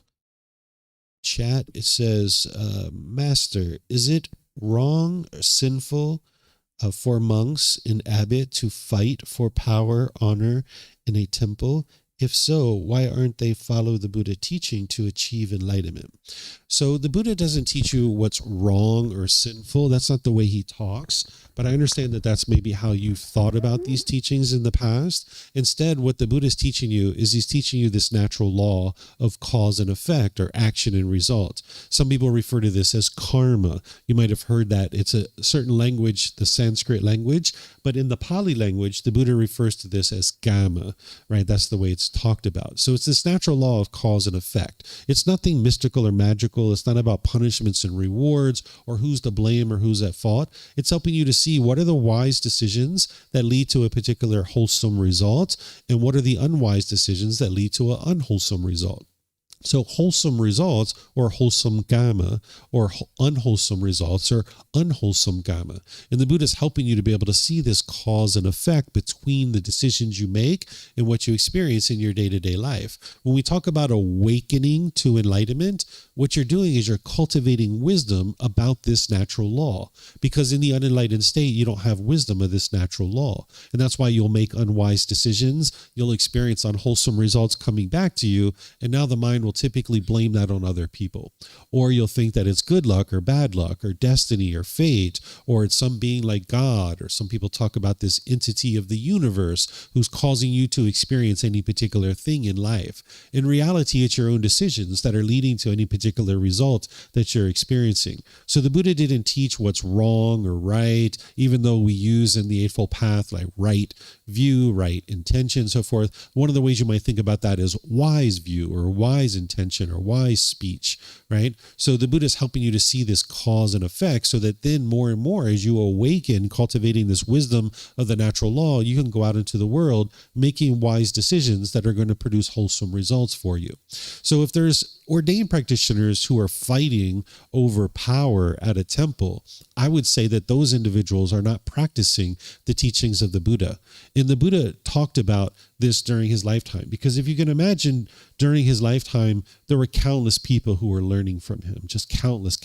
chat. It says, Master, is it wrong or sinful for monks and abbot to fight for power, honor in a temple? If so, why aren't they follow the Buddha teaching to achieve enlightenment? So the Buddha doesn't teach you what's wrong or sinful. That's not the way he talks. But I understand that that's maybe how you've thought about these teachings in the past. Instead, what the Buddha is teaching you is he's teaching you this natural law of cause and effect, or action and result. Some people refer to this as karma. You might have heard that. It's a certain language, the Sanskrit language, but in the Pali language, the Buddha refers to this as gamma, right? That's the way it's talked about. So it's this natural law of cause and effect. It's nothing mystical or magical. It's not about punishments and rewards or who's to blame or who's at fault. It's helping you to see what are the wise decisions that lead to a particular wholesome result and what are the unwise decisions that lead to an unwholesome result. So wholesome results or wholesome gamma, or unwholesome results or unwholesome gamma. And the Buddha is helping you to be able to see this cause and effect between the decisions you make and what you experience in your day-to-day life. When we talk about awakening to enlightenment, what you're doing is you're cultivating wisdom about this natural law. Because in the unenlightened state, you don't have wisdom of this natural law. And that's why you'll make unwise decisions. You'll experience unwholesome results coming back to you. And now the mind will typically blame that on other people. Or you'll think that it's good luck or bad luck or destiny or fate, or it's some being like God, or some people talk about this entity of the universe who's causing you to experience any particular thing in life. In reality, it's your own decisions that are leading to any particular result that you're experiencing. So the Buddha didn't teach what's wrong or right, even though we use in the Eightfold Path like right view, right intention, so forth. One of the ways you might think about that is wise view or wise intention or wise speech, right? So the Buddha is helping you to see this cause and effect so that then more and more as you awaken, cultivating this wisdom of the natural law, you can go out into the world making wise decisions that are going to produce wholesome results for you. So if there's ordained practitioners who are fighting over power at a temple, I would say that those individuals are not practicing the teachings of the Buddha. And the Buddha talked about this during his lifetime, because if you can imagine, during his lifetime, there were countless people who were learning from him, just countless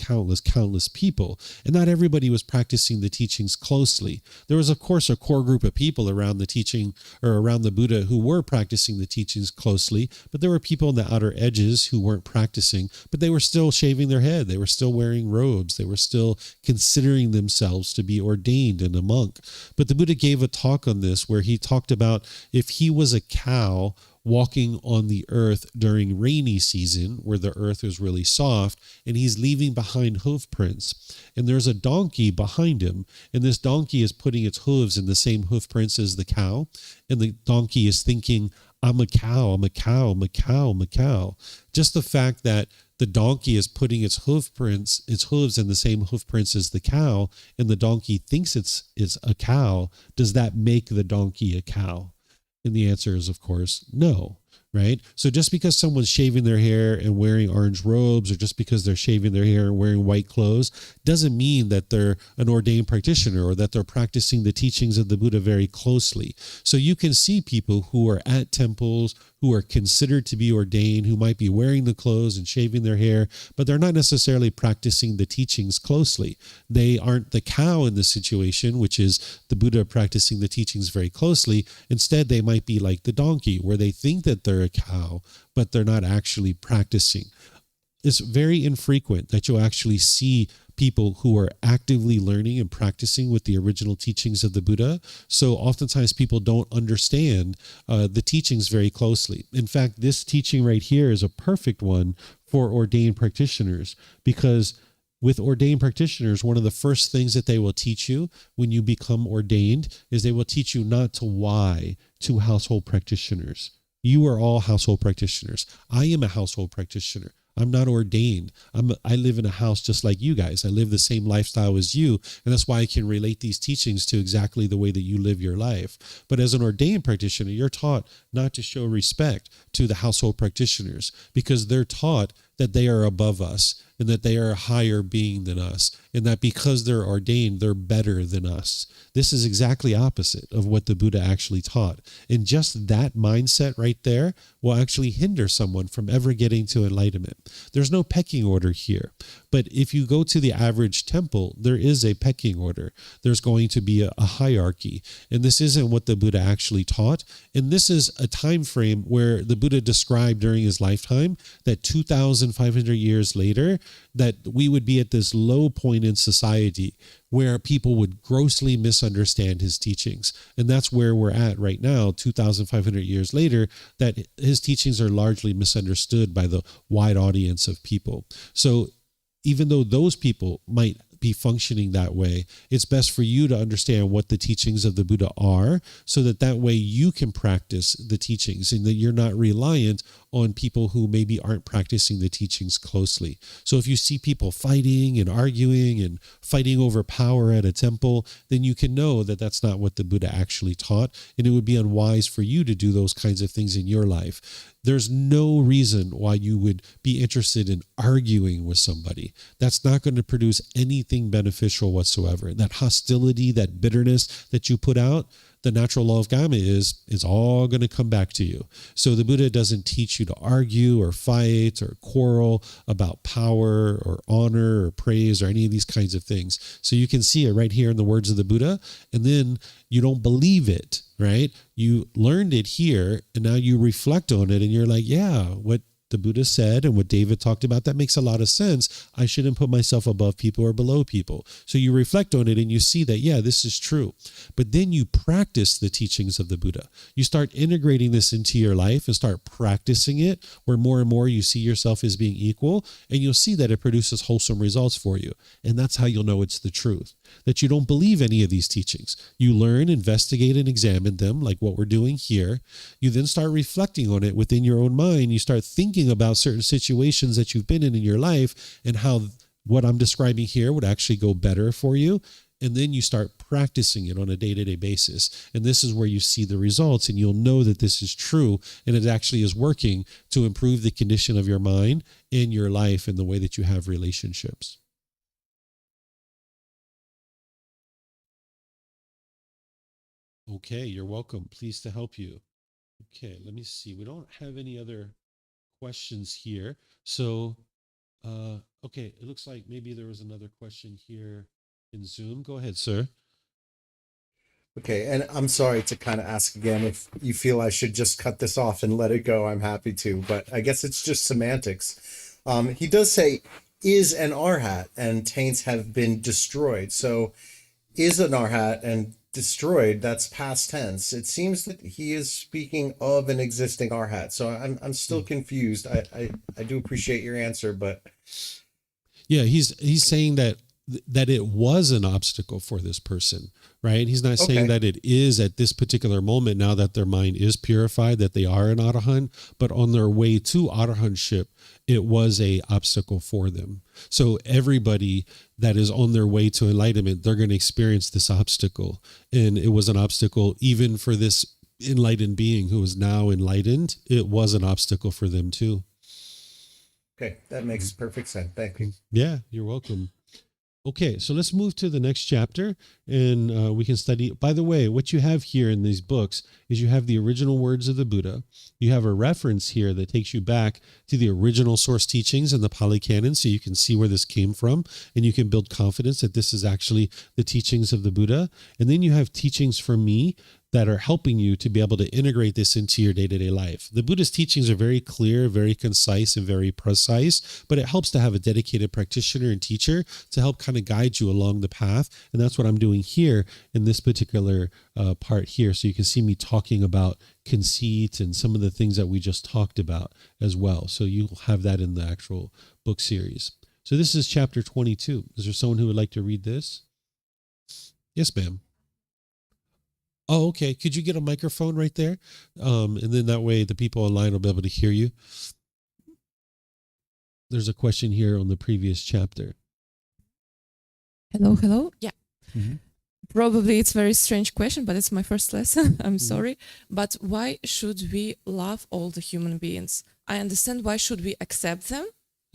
people. And not everybody was practicing the teachings closely. There was, of course, a core group of people around the teaching or around the Buddha who were practicing the teachings closely, but there were people on the outer edges who weren't practicing, but they were still shaving their head. They were still wearing robes. They were still considering themselves to be ordained and a monk. But the Buddha gave a talk on this where he talked about if he was a cow walking on the earth during rainy season where the earth is really soft, and he's leaving behind hoof prints. And there's a donkey behind him, and this donkey is putting its hooves in the same hoof prints as the cow. And the donkey is thinking, I'm a cow, I'm a cow, I'm a cow, I'm a cow. Just the fact that the donkey is putting its hooves in the same hoof prints as the cow, and the donkey thinks it's a cow, does that make the donkey a cow? And the answer is, of course, no. Right? So just because someone's shaving their hair and wearing orange robes, or just because they're shaving their hair and wearing white clothes, doesn't mean that they're an ordained practitioner or that they're practicing the teachings of the Buddha very closely. So you can see people who are at temples, who are considered to be ordained, who might be wearing the clothes and shaving their hair, but they're not necessarily practicing the teachings closely. They aren't the cow in this situation, which is the Buddha practicing the teachings very closely. Instead, they might be like the donkey, where they think that they're a cow, but they're not actually practicing. It's very infrequent that you'll actually see people who are actively learning and practicing with the original teachings of the Buddha. So oftentimes people don't understand the teachings very closely. In fact, this teaching right here is a perfect one for ordained practitioners, because with ordained practitioners, one of the first things that they will teach you when you become ordained is they will teach you not to lie to household practitioners. You are all household practitioners. I am a household practitioner. I'm not ordained. I live in a house just like you guys. I live the same lifestyle as you, and that's why I can relate these teachings to exactly the way that you live your life. But as an ordained practitioner, you're taught not to show respect to the household practitioners, because they're taught that they are above us and that they are a higher being than us, and that because they're ordained, they're better than us. This is exactly opposite of what the Buddha actually taught. And just that mindset right there will actually hinder someone from ever getting to enlightenment. There's no pecking order here. But if you go to the average temple, there is a pecking order. There's going to be a hierarchy. And this isn't what the Buddha actually taught. And this is a time frame where the Buddha described during his lifetime that 2,500 years later, that we would be at this low point in society where people would grossly misunderstand his teachings. And that's where we're at right now, 2,500 years later, that his teachings are largely misunderstood by the wide audience of people. So even though those people might be functioning that way, it's best for you to understand what the teachings of the Buddha are, so that way you can practice the teachings, and that you're not reliant on people who maybe aren't practicing the teachings closely. So if you see people fighting and arguing and fighting over power at a temple, then you can know that that's not what the Buddha actually taught, and it would be unwise for you to do those kinds of things in your life. There's no reason why you would be interested in arguing with somebody. That's not going to produce anything beneficial whatsoever. That hostility, that bitterness that you put out, the natural law of karma is all going to come back to you. So the Buddha doesn't teach you to argue or fight or quarrel about power or honor or praise or any of these kinds of things. So you can see it right here in the words of the Buddha, and then you don't believe it, right? You learned it here, and now you reflect on it, and you're like, yeah, what the Buddha said and what David talked about, that makes a lot of sense. I shouldn't put myself above people or below people. So you reflect on it and you see that, yeah, this is true. But then you practice the teachings of the Buddha. You start integrating this into your life and start practicing it, where more and more you see yourself as being equal, and you'll see that it produces wholesome results for you. And that's how you'll know it's the truth, that you don't believe any of these teachings. You learn, investigate, and examine them, like what we're doing here. You then start reflecting on it within your own mind. You start thinking about certain situations that you've been in your life and how what I'm describing here would actually go better for you. And then you start practicing it on a day-to-day basis. And this is where you see the results, and you'll know that this is true and it actually is working to improve the condition of your mind and your life and the way that you have relationships. Okay, you're welcome. Pleased to help you. Okay, let me see. We don't have any other questions here. So, okay, it looks like maybe there was another question here in Zoom. Go ahead, sir. Okay, and I'm sorry to kind of ask again. If you feel I should just cut this off and let it go, I'm happy to, but I guess it's just semantics. He does say, is an arhat and taints have been destroyed. So is an arhat and destroyed, that's past tense. It seems that he is speaking of an existing arhat. So I'm still confused. I do appreciate your answer, but Yeah, he's saying that it was an obstacle for this person, right? He's not saying okay. that it is at this particular moment, now that their mind is purified, that they are an arahant, but on their way to arahantship, it was a obstacle for them. So everybody that is on their way to enlightenment, they're going to experience this obstacle. And it was an obstacle even for this enlightened being who is now enlightened. It was an obstacle for them too. Okay, that makes perfect sense. Thank you. Yeah, you're welcome. Okay, so let's move to the next chapter, and we can study. By the way, what you have here in these books is you have the original words of the Buddha. You have a reference here that takes you back to the original source teachings in the Pali Canon, so you can see where this came from, and you can build confidence that this is actually the teachings of the Buddha. And then you have teachings from me that are helping you to be able to integrate this into your day-to-day life. The Buddha's teachings are very clear, very concise, and very precise, but it helps to have a dedicated practitioner and teacher to help kind of guide you along the path. And that's what I'm doing here in this particular part here. So you can see me talking about conceit and some of the things that we just talked about as well. So you'll have that in the actual book series. So this is chapter 22. Is there someone who would like to read this? Yes, ma'am. Oh, okay. Could you get a microphone right there? And then that way the people online will be able to hear you. There's a question here on the previous chapter. Hello. Yeah. Mm-hmm. Probably it's a very strange question, but it's my first lesson. I'm sorry. But why should we love all the human beings? I understand why should we accept them.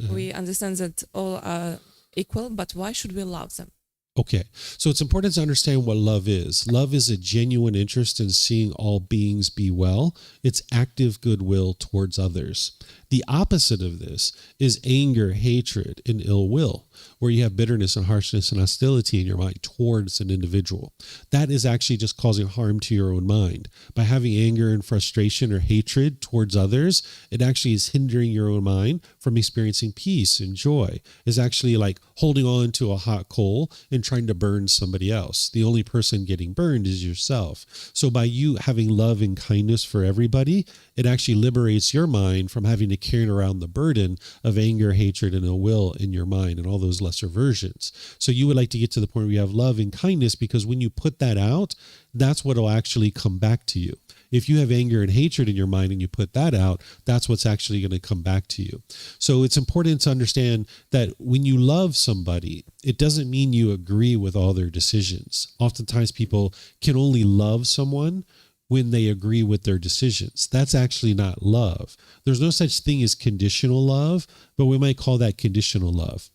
We understand that all are equal, but why should we love them? Okay, so it's important to understand what love is. Love is a genuine interest in seeing all beings be well. It's active goodwill towards others. The opposite of this is anger, hatred, and ill will, where you have bitterness and harshness and hostility in your mind towards an individual. That is actually just causing harm to your own mind. By having anger and frustration or hatred towards others, it actually is hindering your own mind from experiencing peace and joy. It's actually like holding on to a hot coal and trying to burn somebody else. The only person getting burned is yourself. So by you having love and kindness for everybody, it actually liberates your mind from having to carry around the burden of anger, hatred, and ill will in your mind and all those lesser versions. So you would like to get to the point where you have love and kindness, because when you put that out, that's what will actually come back to you. If you have anger and hatred in your mind and you put that out, that's what's actually going to come back to you. So it's important to understand that when you love somebody, it doesn't mean you agree with all their decisions. Oftentimes people can only love someone when they agree with their decisions. That's actually not love. There's no such thing as conditional love, but we might call that conditional love.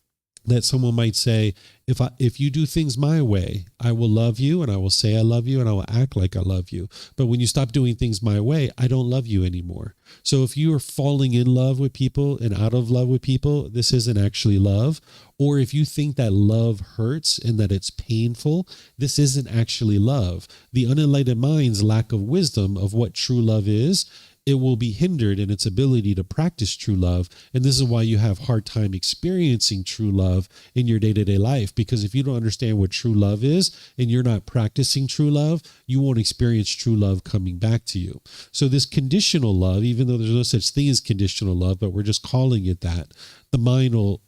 That someone might say, if you do things my way, I will love you, and I will say I love you, and I will act like I love you. But when you stop doing things my way, I don't love you anymore. So if you are falling in love with people and out of love with people, this isn't actually love. Or if you think that love hurts and that it's painful, this isn't actually love. The unenlightened mind's lack of wisdom of what true love is, it will be hindered in its ability to practice true love. And this is why you have a hard time experiencing true love in your day-to-day life. Because if you don't understand what true love is and you're not practicing true love, you won't experience true love coming back to you. So this conditional love, even though there's no such thing as conditional love, but we're just calling it that, the mind will,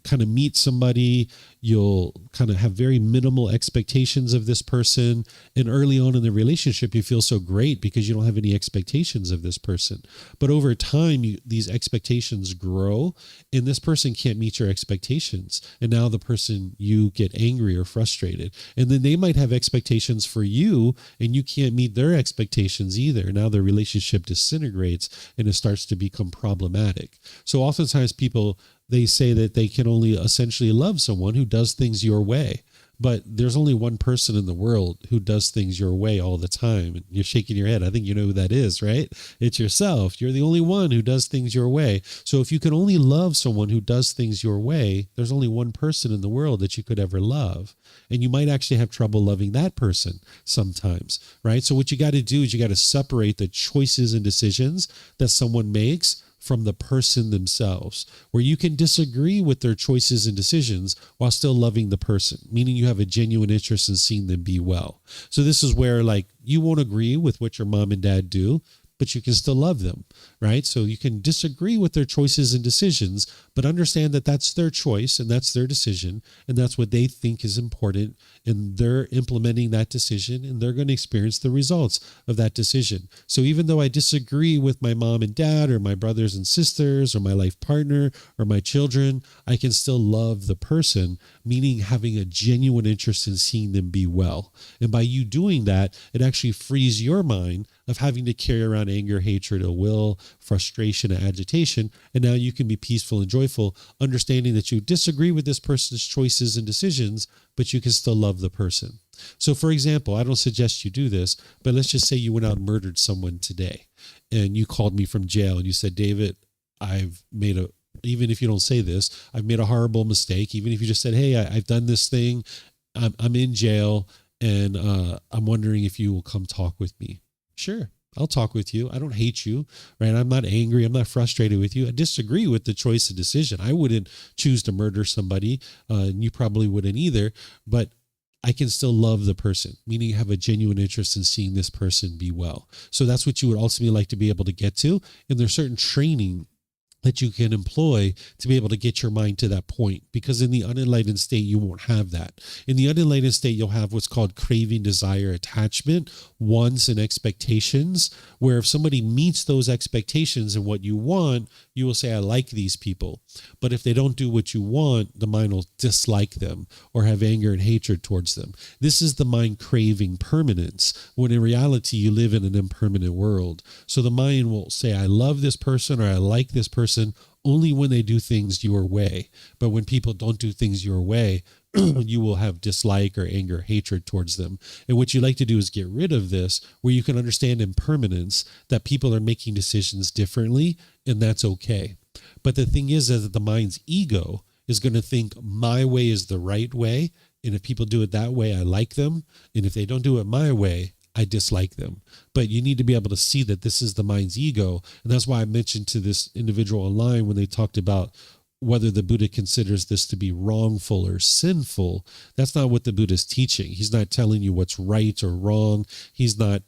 kind of meet somebody. You'll kind of have very minimal expectations of this person. And early on in the relationship, you feel so great because you don't have any expectations of this person. But over time, these expectations grow, and this person can't meet your expectations. And now you get angry or frustrated. And then they might have expectations for you, and you can't meet their expectations either. Now the relationship disintegrates, and it starts to become problematic. So oftentimes people, they say that they can only essentially love someone who does things your way. But there's only one person in the world who does things your way all the time. And you're shaking your head. I think you know who that is, right? It's yourself. You're the only one who does things your way. So if you can only love someone who does things your way, there's only one person in the world that you could ever love. And you might actually have trouble loving that person sometimes, right? So what you got to do is you got to separate the choices and decisions that someone makes from the person themselves, where you can disagree with their choices and decisions while still loving the person, meaning you have a genuine interest in seeing them be well. So this is where, like, you won't agree with what your mom and dad do, but you can still love them, right? So you can disagree with their choices and decisions, but understand that that's their choice and that's their decision, and that's what they think is important, and they're implementing that decision, and they're going to experience the results of that decision. So even though I disagree with my mom and dad or my brothers and sisters or my life partner or my children, I can still love the person, meaning having a genuine interest in seeing them be well. And by you doing that, it actually frees your mind of having to carry around anger, hatred, ill will, frustration, and agitation. And now you can be peaceful and joyful, understanding that you disagree with this person's choices and decisions, but you can still love the person. So, for example, I don't suggest you do this, but let's just say you went out and murdered someone today, and you called me from jail and you said, David, even if you don't say this, I've made a horrible mistake. Even if you just said, hey, I've done this thing, I'm in jail, and I'm wondering if you will come talk with me. Sure, I'll talk with you. I don't hate you, right? I'm not angry. I'm not frustrated with you. I disagree with the choice of decision. I wouldn't choose to murder somebody, and you probably wouldn't either, but I can still love the person, meaning have a genuine interest in seeing this person be well. So that's what you would ultimately like to be able to get to. And there's certain training that you can employ to be able to get your mind to that point, because in the unenlightened state, you won't have that. In the unenlightened state, you'll have what's called craving, desire, attachment, wants, and expectations, where if somebody meets those expectations and what you want, you will say, I like these people. But if they don't do what you want, the mind will dislike them or have anger and hatred towards them. This is the mind craving permanence, when in reality, you live in an impermanent world. So the mind will say, I love this person or I like this person only when they do things your way. But when people don't do things your way, you will have dislike or anger, hatred towards them. And what you like to do is get rid of this, where you can understand impermanence, that people are making decisions differently, and that's okay. But the thing is that the mind's ego is going to think my way is the right way. And if people do it that way, I like them. And if they don't do it my way, I dislike them. But you need to be able to see that this is the mind's ego. And that's why I mentioned to this individual online when they talked about whether the Buddha considers this to be wrongful or sinful. That's not what the Buddha is teaching. He's not telling you what's right or wrong. He's not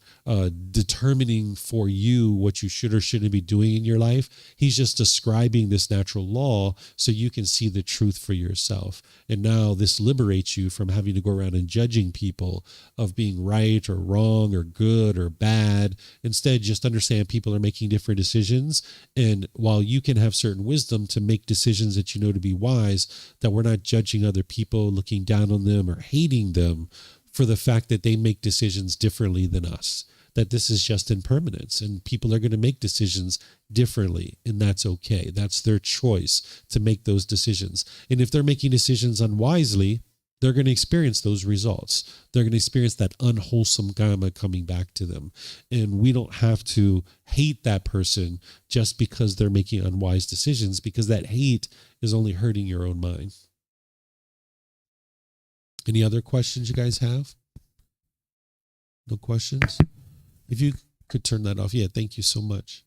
determining for you what you should or shouldn't be doing in your life. He's just describing this natural law so you can see the truth for yourself. And now this liberates you from having to go around and judging people of being right or wrong or good or bad. Instead, just understand people are making different decisions. And while you can have certain wisdom to make decisions that you know to be wise, that we're not judging other people, looking down on them or hating them for the fact that they make decisions differently than us. That this is just impermanence, and people are going to make decisions differently, and that's okay. That's their choice to make those decisions. And if they're making decisions unwisely, they're going to experience those results. They're going to experience that unwholesome karma coming back to them. And we don't have to hate that person just because they're making unwise decisions, because that hate is only hurting your own mind. Any other questions you guys have? No questions? If you could turn that off. Yeah, thank you so much.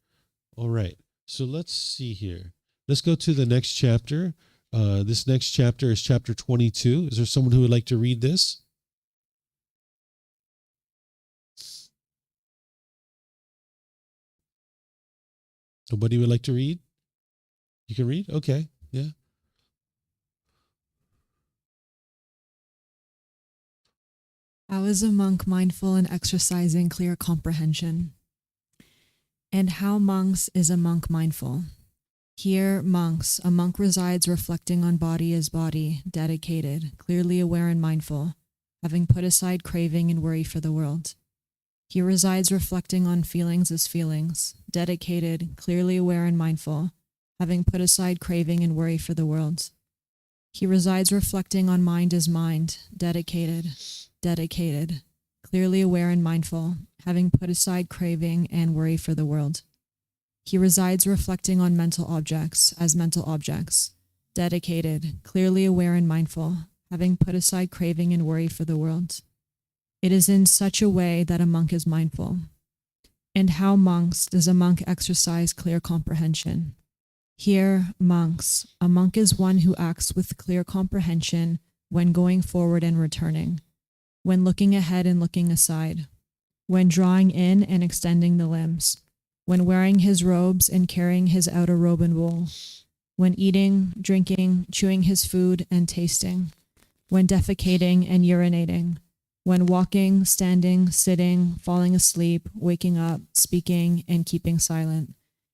All right. So let's see here. Let's go to the next chapter. This next chapter is chapter 22. Is there someone who would like to read this? Nobody would like to read? You can read? Okay. Yeah. How is a monk mindful and exercising clear comprehension? And how, monks, is a monk mindful? Here, monks, a monk resides reflecting on body as body, dedicated, clearly aware and mindful, having put aside craving and worry for the world. He resides reflecting on feelings as feelings, dedicated, clearly aware and mindful, having put aside craving and worry for the world. He resides reflecting on mind as mind, dedicated, clearly aware and mindful, having put aside craving and worry for the world. He resides reflecting on mental objects as mental objects, dedicated, clearly aware and mindful, having put aside craving and worry for the world. It is in such a way that a monk is mindful. And how, monks, does a monk exercise clear comprehension? Here, monks, a monk is one who acts with clear comprehension when going forward and returning, when looking ahead and looking aside, when drawing in and extending the limbs, when wearing his robes and carrying his outer robe and wool, when eating, drinking, chewing his food and tasting, when defecating and urinating, when walking, standing, sitting, falling asleep, waking up, speaking, and keeping silent.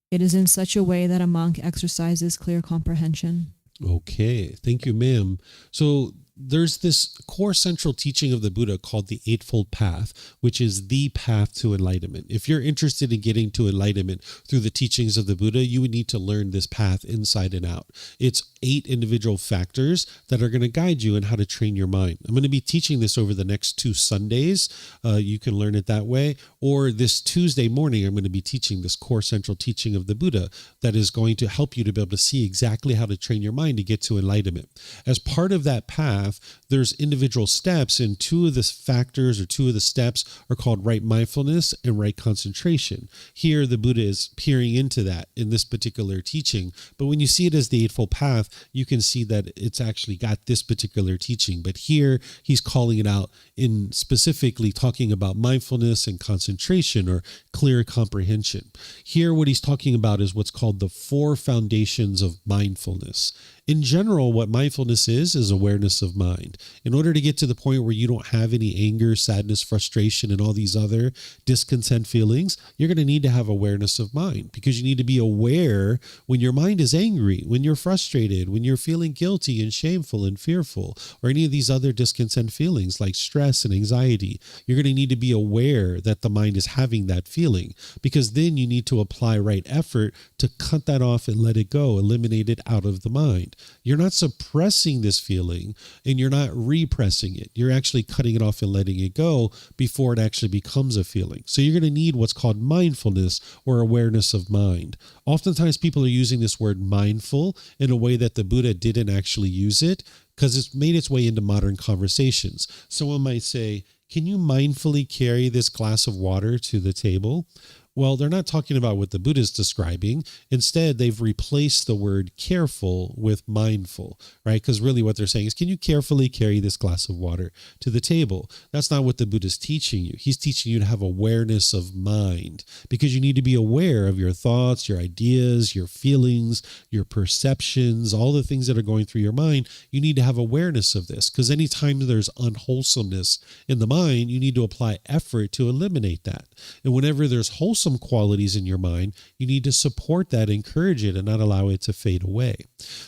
It is in such a way that a monk exercises clear comprehension. Okay, thank you, ma'am. So there's this core central teaching of the Buddha called the Eightfold Path, which is the path to enlightenment. If you're interested in getting to enlightenment through the teachings of the Buddha, you would need to learn this path inside and out. It's 8 individual factors that are going to guide you in how to train your mind. I'm going to be teaching this over the next 2 Sundays. You can learn it that way. Or this Tuesday morning, I'm going to be teaching this core central teaching of the Buddha that is going to help you to be able to see exactly how to train your mind to get to enlightenment. As part of that path, there's individual steps, and 2 of the factors or 2 of the steps are called right mindfulness and right concentration. Here, the Buddha is peering into that in this particular teaching. But when you see it as the Eightfold Path, you can see that it's actually got this particular teaching. But here, he's calling it out in specifically talking about mindfulness and concentration or clear comprehension. Here, what he's talking about is what's called the 4 foundations of mindfulness. In general, what mindfulness is awareness of mind. In order to get to the point where you don't have any anger, sadness, frustration, and all these other discontent feelings, you're going to need to have awareness of mind, because you need to be aware when your mind is angry, when you're frustrated, when you're feeling guilty and shameful and fearful, or any of these other discontent feelings like stress and anxiety. You're going to need to be aware that the mind is having that feeling, because then you need to apply right effort to cut that off and let it go, eliminate it out of the mind. You're not suppressing this feeling and you're not repressing it. You're actually cutting it off and letting it go before it actually becomes a feeling. So you're going to need what's called mindfulness or awareness of mind. Oftentimes people are using this word mindful in a way that the Buddha didn't actually use it, because it's made its way into modern conversations. Someone might say, "Can you mindfully carry this glass of water to the table?" Well, they're not talking about what the Buddha is describing. Instead, they've replaced the word careful with mindful, right? Because really what they're saying is, can you carefully carry this glass of water to the table? That's not what the Buddha is teaching you. He's teaching you to have awareness of mind, because you need to be aware of your thoughts, your ideas, your feelings, your perceptions, all the things that are going through your mind. You need to have awareness of this, because anytime there's unwholesomeness in the mind, you need to apply effort to eliminate that. And whenever there's wholesome qualities in your mind, you need to support that, encourage it, and not allow it to fade away.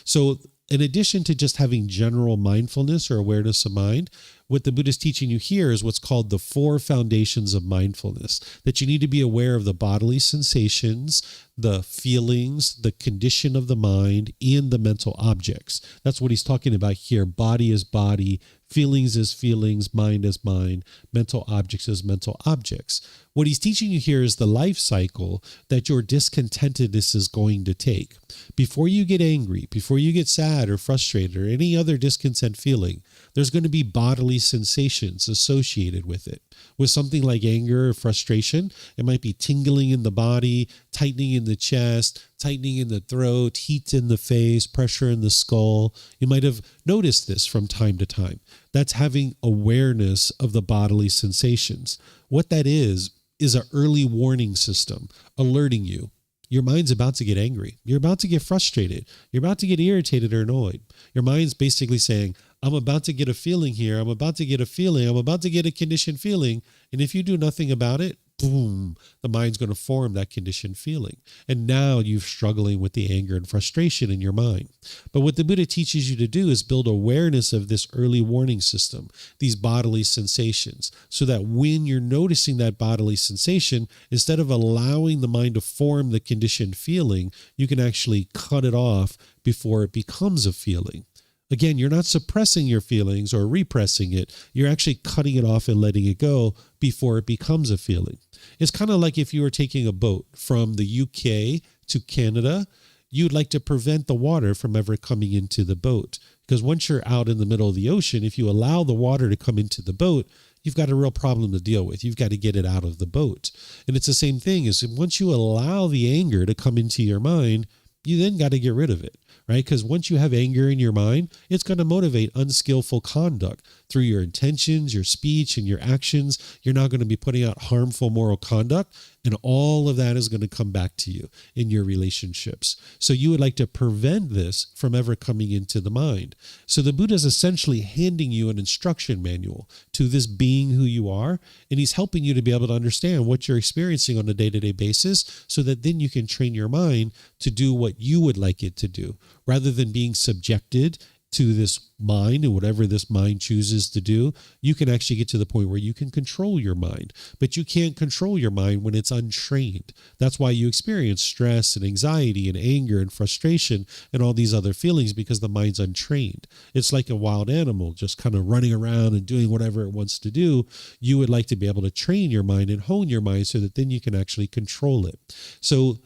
So in addition to just having general mindfulness or awareness of mind, what the Buddha is teaching you here is what's called the 4 foundations of mindfulness, that you need to be aware of the bodily sensations, the feelings, the condition of the mind, and the mental objects. That's what he's talking about here. Body is body, feelings is feelings, mind is mind, mental objects is mental objects. What he's teaching you here is the life cycle that your discontentedness is going to take. Before you get angry, before you get sad or frustrated or any other discontent feeling, there's going to be bodily sensations associated with it. With something like anger or frustration, it might be tingling in the body, tightening in the chest, tightening in the throat, heat in the face, pressure in the skull. You might have noticed this from time to time. That's having awareness of the bodily sensations. What that is an early warning system alerting you. Your mind's about to get angry. You're about to get frustrated. You're about to get irritated or annoyed. Your mind's basically saying, I'm about to get a feeling here. I'm about to get a feeling. I'm about to get a conditioned feeling. And if you do nothing about it, boom, the mind's going to form that conditioned feeling. And now you're struggling with the anger and frustration in your mind. But what the Buddha teaches you to do is build awareness of this early warning system, these bodily sensations, so that when you're noticing that bodily sensation, instead of allowing the mind to form the conditioned feeling, you can actually cut it off before it becomes a feeling. Again, you're not suppressing your feelings or repressing it. You're actually cutting it off and letting it go before it becomes a feeling. It's kind of like if you were taking a boat from the UK to Canada, you'd like to prevent the water from ever coming into the boat. Because once you're out in the middle of the ocean, if you allow the water to come into the boat, you've got a real problem to deal with. You've got to get it out of the boat. And it's the same thing as once you allow the anger to come into your mind, you then got to get rid of it, right? Because once you have anger in your mind, it's going to motivate unskillful conduct through your intentions, your speech, and your actions. You're not going to be putting out harmful moral conduct, and all of that is going to come back to you in your relationships. So you would like to prevent this from ever coming into the mind. So the Buddha is essentially handing you an instruction manual to this being who you are, and he's helping you to be able to understand what you're experiencing on a day-to-day basis so that then you can train your mind to do what you would like it to do, rather than being subjected to this mind and whatever this mind chooses to do. You can actually get to the point where you can control your mind, but you can't control your mind when it's untrained. That's why you experience stress and anxiety and anger and frustration and all these other feelings, because the mind's untrained. It's like a wild animal just kind of running around and doing whatever it wants to do. You would like to be able to train your mind and hone your mind so that then you can actually control it. So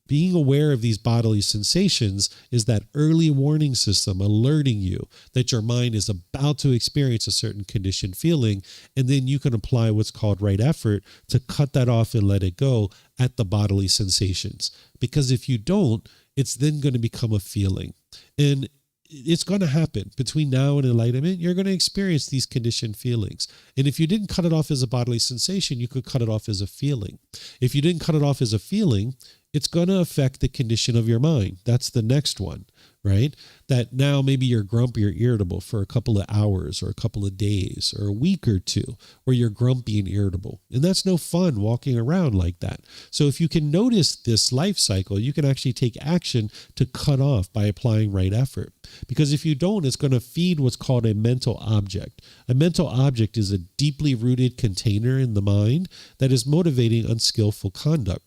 being aware of these bodily sensations is that early warning system alerting you that your mind is about to experience a certain conditioned feeling, and then you can apply what's called right effort to cut that off and let it go at the bodily sensations. Because if you don't, it's then going to become a feeling. And it's going to happen between now and enlightenment. You're going to experience these conditioned feelings. And if you didn't cut it off as a bodily sensation, you could cut it off as a feeling. If you didn't cut it off as a feeling, it's going to affect the condition of your mind. That's the next one, right? That now maybe you're grumpy or irritable for a couple of hours or a couple of days or a week or two where you're grumpy and irritable. And that's no fun walking around like that. So if you can notice this life cycle, you can actually take action to cut off by applying right effort. Because if you don't, it's going to feed what's called a mental object. A mental object is a deeply rooted container in the mind that is motivating unskillful conduct.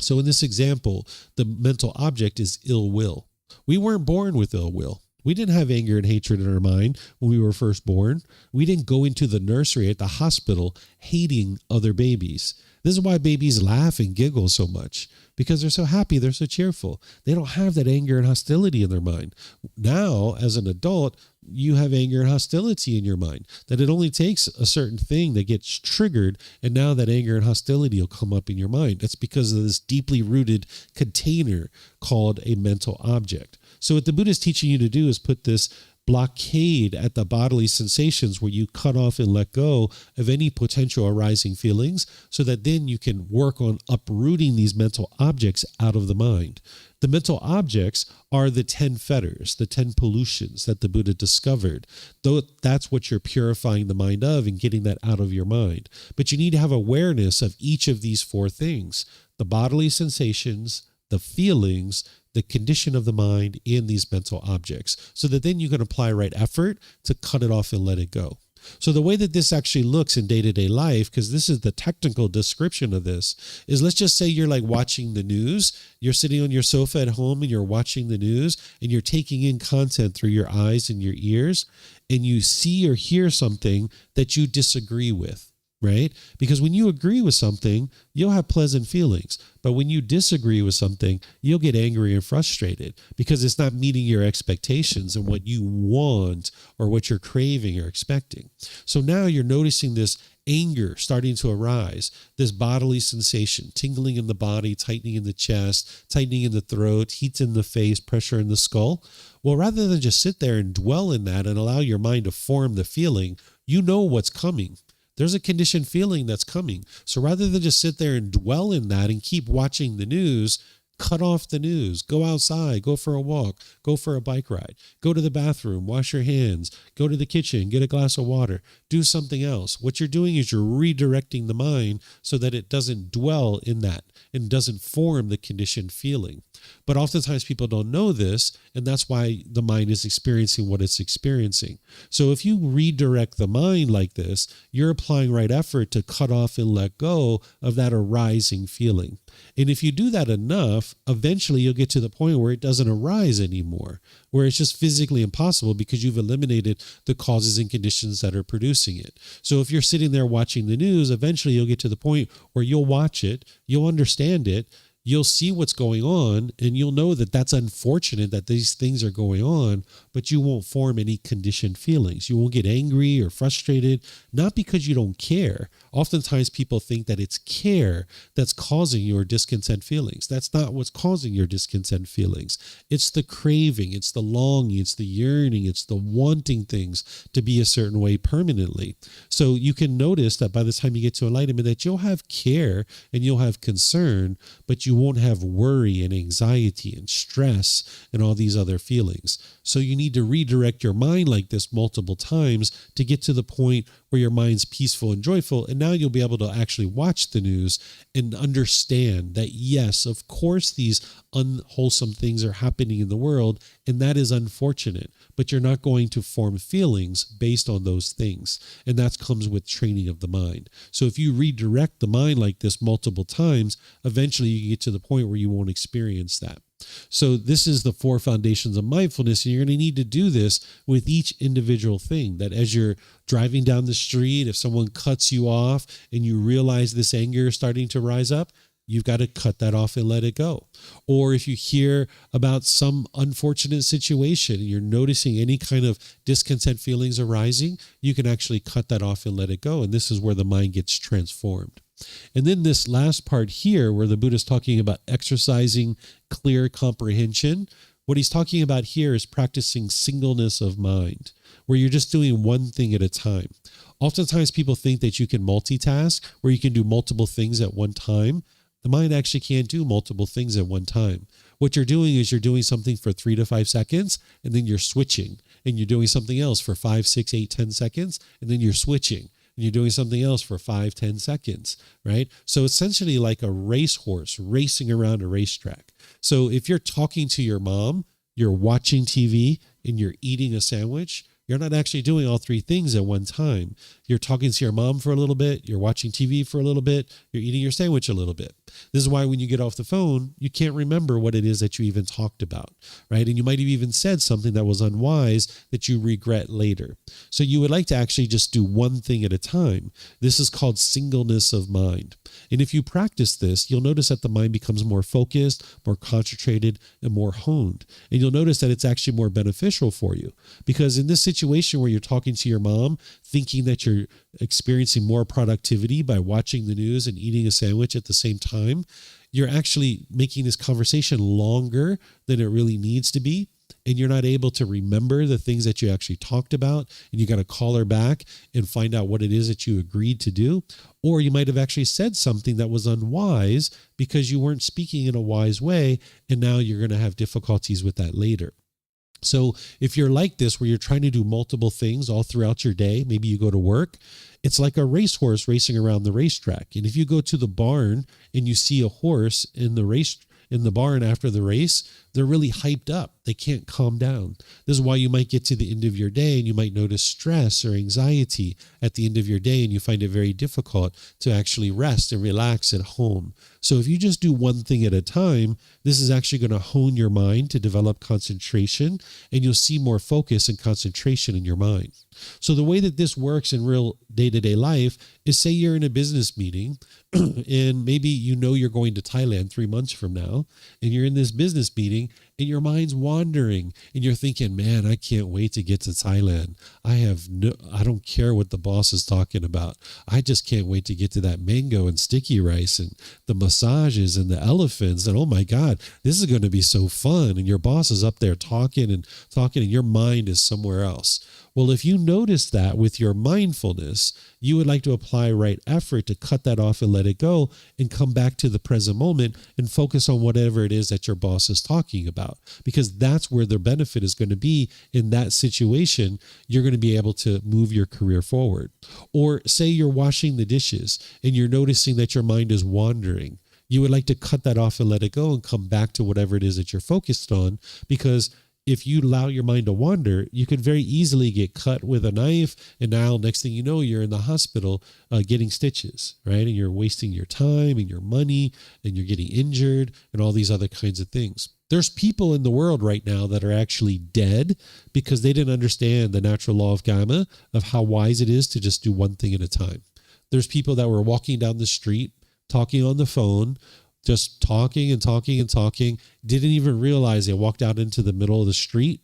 So in this example, the mental object is ill will. We weren't born with ill will. We didn't have anger and hatred in our mind when we were first born. We didn't go into the nursery at the hospital hating other babies. This is why babies laugh and giggle so much, because they're so happy, they're so cheerful. They don't have that anger and hostility in their mind. Now, as an adult, you have anger and hostility in your mind, that it only takes a certain thing that gets triggered, and now that anger and hostility will come up in your mind. That's because of this deeply rooted container called a mental object. So what the Buddha is teaching you to do is put this blockade at the bodily sensations where you cut off and let go of any potential arising feelings so that then you can work on uprooting these mental objects out of the mind. The mental objects are the 10 fetters, the 10 pollutions that the Buddha discovered. Though that's what you're purifying the mind of and getting that out of your mind. But you need to have awareness of each of these 4 things: the bodily sensations, the feelings, the condition of the mind, and these mental objects, so that then you can apply right effort to cut it off and let it go. So the way that this actually looks in day-to-day life, because this is the technical description of this, is let's just say you're like watching the news. You're sitting on your sofa at home and you're watching the news and you're taking in content through your eyes and your ears, and you see or hear something that you disagree with. Right? Because when you agree with something, you'll have pleasant feelings. But when you disagree with something, you'll get angry and frustrated because it's not meeting your expectations and what you want or what you're craving or expecting. So now you're noticing this anger starting to arise, this bodily sensation, tingling in the body, tightening in the chest, tightening in the throat, heat in the face, pressure in the skull. Well, rather than just sit there and dwell in that and allow your mind to form the feeling, you know what's coming. There's a conditioned feeling that's coming. So rather than just sit there and dwell in that and keep watching the news, cut off the news, go outside, go for a walk, go for a bike ride, go to the bathroom, wash your hands, go to the kitchen, get a glass of water, do something else. What you're doing is you're redirecting the mind so that it doesn't dwell in that and doesn't form the conditioned feeling. But oftentimes people don't know this, and that's why the mind is experiencing what it's experiencing. So if you redirect the mind like this, you're applying right effort to cut off and let go of that arising feeling. And if you do that enough, eventually you'll get to the point where it doesn't arise anymore, where it's just physically impossible because you've eliminated the causes and conditions that are producing it. So if you're sitting there watching the news, eventually you'll get to the point where you'll watch it, you'll understand it, you'll see what's going on, and you'll know that that's unfortunate that these things are going on, but you won't form any conditioned feelings. You won't get angry or frustrated, not because you don't care. Oftentimes people think that it's care that's causing your discontent feelings. That's not what's causing your discontent feelings. It's the craving, it's the longing, it's the yearning, it's the wanting things to be a certain way permanently. So you can notice that by the time you get to enlightenment, that you'll have care and you'll have concern, but you won't have worry and anxiety and stress and all these other feelings. So you need to redirect your mind like this multiple times to get to the point where your mind's peaceful and joyful. And now you'll be able to actually watch the news and understand that, yes, of course, these unwholesome things are happening in the world, and that is unfortunate, but you're not going to form feelings based on those things. And that comes with training of the mind. So if you redirect the mind like this multiple times, eventually you get to the point where you won't experience that. So this is the 4 foundations of mindfulness, and you're going to need to do this with each individual thing. That as you're driving down the street, if someone cuts you off and you realize this anger is starting to rise up, you've got to cut that off and let it go. Or if you hear about some unfortunate situation and you're noticing any kind of discontent feelings arising, you can actually cut that off and let it go. And this is where the mind gets transformed. And then this last part here, where the Buddha is talking about exercising clear comprehension, what he's talking about here is practicing singleness of mind, where you're just doing one thing at a time. Oftentimes people think that you can multitask, where you can do multiple things at one time. The mind actually can't do multiple things at one time. What you're doing is you're doing something for 3 to 5 seconds, and then you're switching, and you're doing something else for 5, 6, 8, 10 seconds, and then you're switching. And you're doing something else for 5, 10 seconds, right? So essentially like a racehorse racing around a racetrack. So if you're talking to your mom, you're watching TV, and you're eating a sandwich, you're not actually doing all 3 things at one time. You're talking to your mom for a little bit, you're watching TV for a little bit, you're eating your sandwich a little bit. This is why when you get off the phone, you can't remember what it is that you even talked about, right? And you might have even said something that was unwise that you regret later. So you would like to actually just do one thing at a time. This is called singleness of mind. And if you practice this, you'll notice that the mind becomes more focused, more concentrated, and more honed. And you'll notice that it's actually more beneficial for you. Because in this situation where you're talking to your mom, thinking that you're experiencing more productivity by watching the news and eating a sandwich at the same time, you're actually making this conversation longer than it really needs to be. And you're not able to remember the things that you actually talked about, and you got to call her back and find out what it is that you agreed to do. Or you might have actually said something that was unwise because you weren't speaking in a wise way, and now you're going to have difficulties with that later. So if you're like this, where you're trying to do multiple things all throughout your day, maybe you go to work, it's like a racehorse racing around the racetrack. And if you go to the barn and you see a horse in the barn after the race, they're really hyped up. They can't calm down. This is why you might get to the end of your day and you might notice stress or anxiety at the end of your day, and you find it very difficult to actually rest and relax at home. So if you just do one thing at a time, this is actually going to hone your mind to develop concentration, and you'll see more focus and concentration in your mind. So the way that this works in real day-to-day life is, say you're in a business meeting and maybe you know you're going to Thailand 3 months from now, and you're in this business meeting and your mind's wandering and you're thinking, man, I can't wait to get to Thailand. I don't care what the boss is talking about. I just can't wait to get to that mango and sticky rice and the massages and the elephants. And oh my God, this is going to be so fun. And your boss is up there talking and your mind is somewhere else. Well, if you notice that with your mindfulness, you would like to apply right effort to cut that off and let it go and come back to the present moment and focus on whatever it is that your boss is talking about, because that's where the benefit is going to be. In that situation, you're going to be able to move your career forward. Or say you're washing the dishes and you're noticing that your mind is wandering. You would like to cut that off and let it go and come back to whatever it is that you're focused on, because if you allow your mind to wander, you could very easily get cut with a knife. And now next thing you know, you're in the hospital getting stitches, right? And you're wasting your time and your money, and you're getting injured and all these other kinds of things. There's people in the world right now that are actually dead because they didn't understand the natural law of karma, of how wise it is to just do one thing at a time. There's people that were walking down the street, talking on the phone, just talking and talking and talking, didn't even realize they walked out into the middle of the street,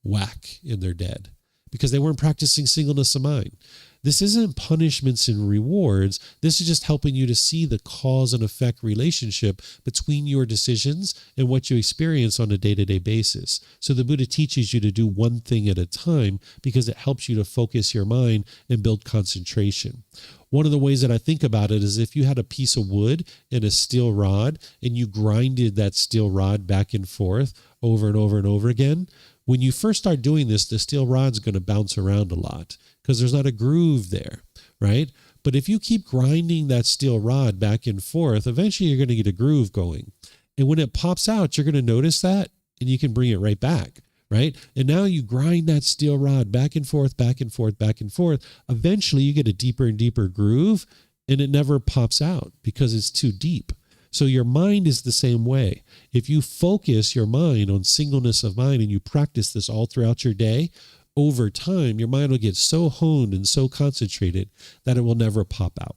whack, and they're dead because they weren't practicing singleness of mind. This isn't punishments and rewards. This is just helping you to see the cause and effect relationship between your decisions and what you experience on a day-to-day basis. So the Buddha teaches you to do one thing at a time because it helps you to focus your mind and build concentration. One of the ways that I think about it is if you had a piece of wood and a steel rod and you grinded that steel rod back and forth over and over and over again, when you first start doing this, the steel rod's going to bounce around a lot because there's not a groove there, right? But if you keep grinding that steel rod back and forth, eventually you're going to get a groove going. And when it pops out, you're going to notice that and you can bring it right back, right? And now you grind that steel rod back and forth, back and forth, back and forth. Eventually you get a deeper and deeper groove and it never pops out because it's too deep. So your mind is the same way. If you focus your mind on singleness of mind and you practice this all throughout your day, over time, your mind will get so honed and so concentrated that it will never pop out.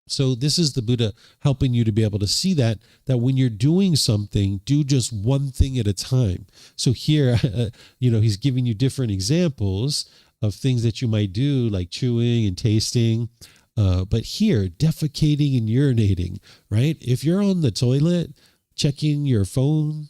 So this is the Buddha helping you to be able to see that when you're doing something, do just one thing at a time. So here, he's giving you different examples of things that you might do, like chewing and tasting. But here, defecating and urinating, right? If you're on the toilet, checking your phone,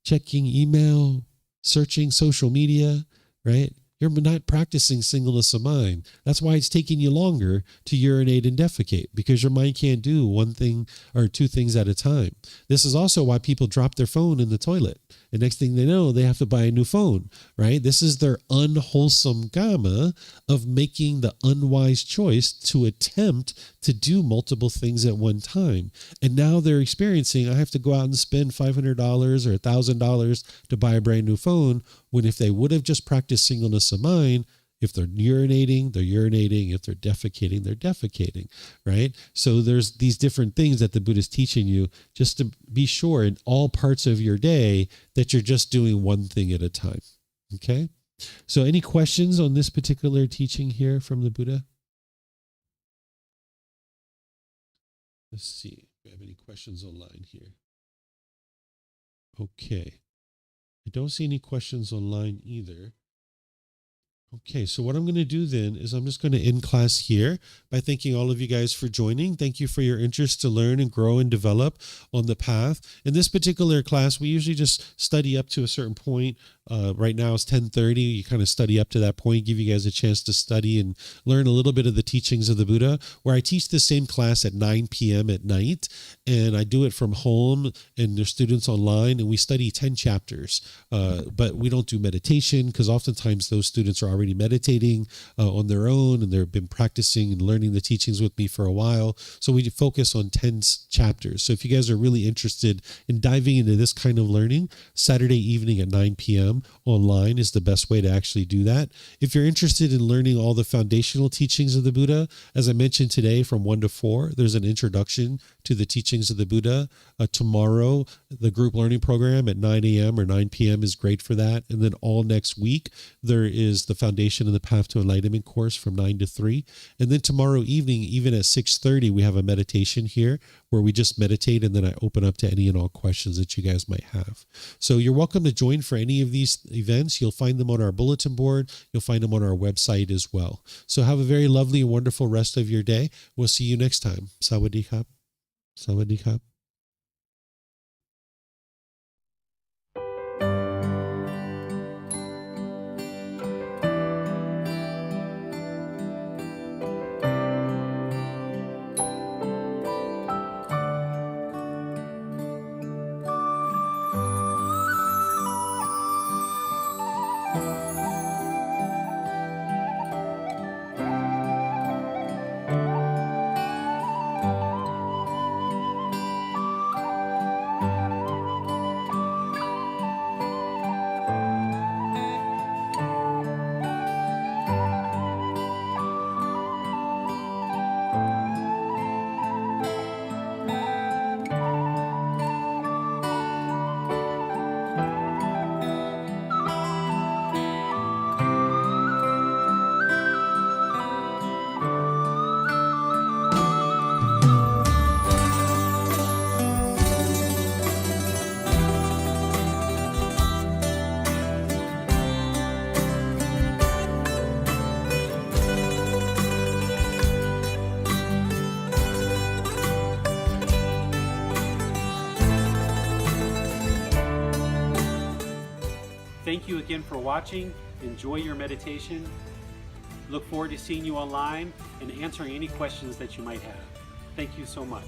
checking email, searching social media, right? You're not practicing singleness of mind. That's why it's taking you longer to urinate and defecate, because your mind can't do one thing or two things at a time. This is also why people drop their phone in the toilet. And next thing they know, they have to buy a new phone, right? This is their unwholesome karma of making the unwise choice to attempt to do multiple things at one time. And now they're experiencing, I have to go out and spend $500 or $1,000 to buy a brand new phone, when if they would have just practiced singleness of mind, if they're urinating, they're urinating. If they're defecating, right? So there's these different things that the Buddha is teaching you just to be sure in all parts of your day that you're just doing one thing at a time, okay? So any questions on this particular teaching here from the Buddha? Let's see if we have any questions online here. Okay. I don't see any questions online either. Okay, so what I'm going to do then is I'm just going to end class here by thanking all of you guys for joining. Thank you for your interest to learn and grow and develop on the path. In this particular class, we usually just study up to a certain point. Right now it's 10:30. You kind of study up to that point, give you guys a chance to study and learn a little bit of the teachings of the Buddha, where I teach the same class at 9 p.m. at night, and I do it from home, and there's students online, and we study 10 chapters. But we don't do meditation because oftentimes those students are already meditating on their own, and they've been practicing and learning the teachings with me for a while. So we focus on 10 chapters. So if you guys are really interested in diving into this kind of learning, Saturday evening at 9 p.m. online is the best way to actually do that. If you're interested in learning all the foundational teachings of the Buddha, as I mentioned today from 1 to 4, there's an introduction to the teachings of the Buddha. Tomorrow, the group learning program at 9 a.m. or 9 p.m. is great for that. And then all next week, there is the Foundation and the Path to Enlightenment course from 9 to 3. And then tomorrow evening, even at 6:30, we have a meditation here where we just meditate, and then I open up to any and all questions that you guys might have. So you're welcome to join for any of these events. You'll find them on our bulletin board. You'll find them on our website as well. So have a very lovely and wonderful rest of your day. We'll see you next time. Sawadee khap. Sawadee khap. Thank you again for watching. Enjoy your meditation. Look forward to seeing you online and answering any questions that you might have. Thank you so much.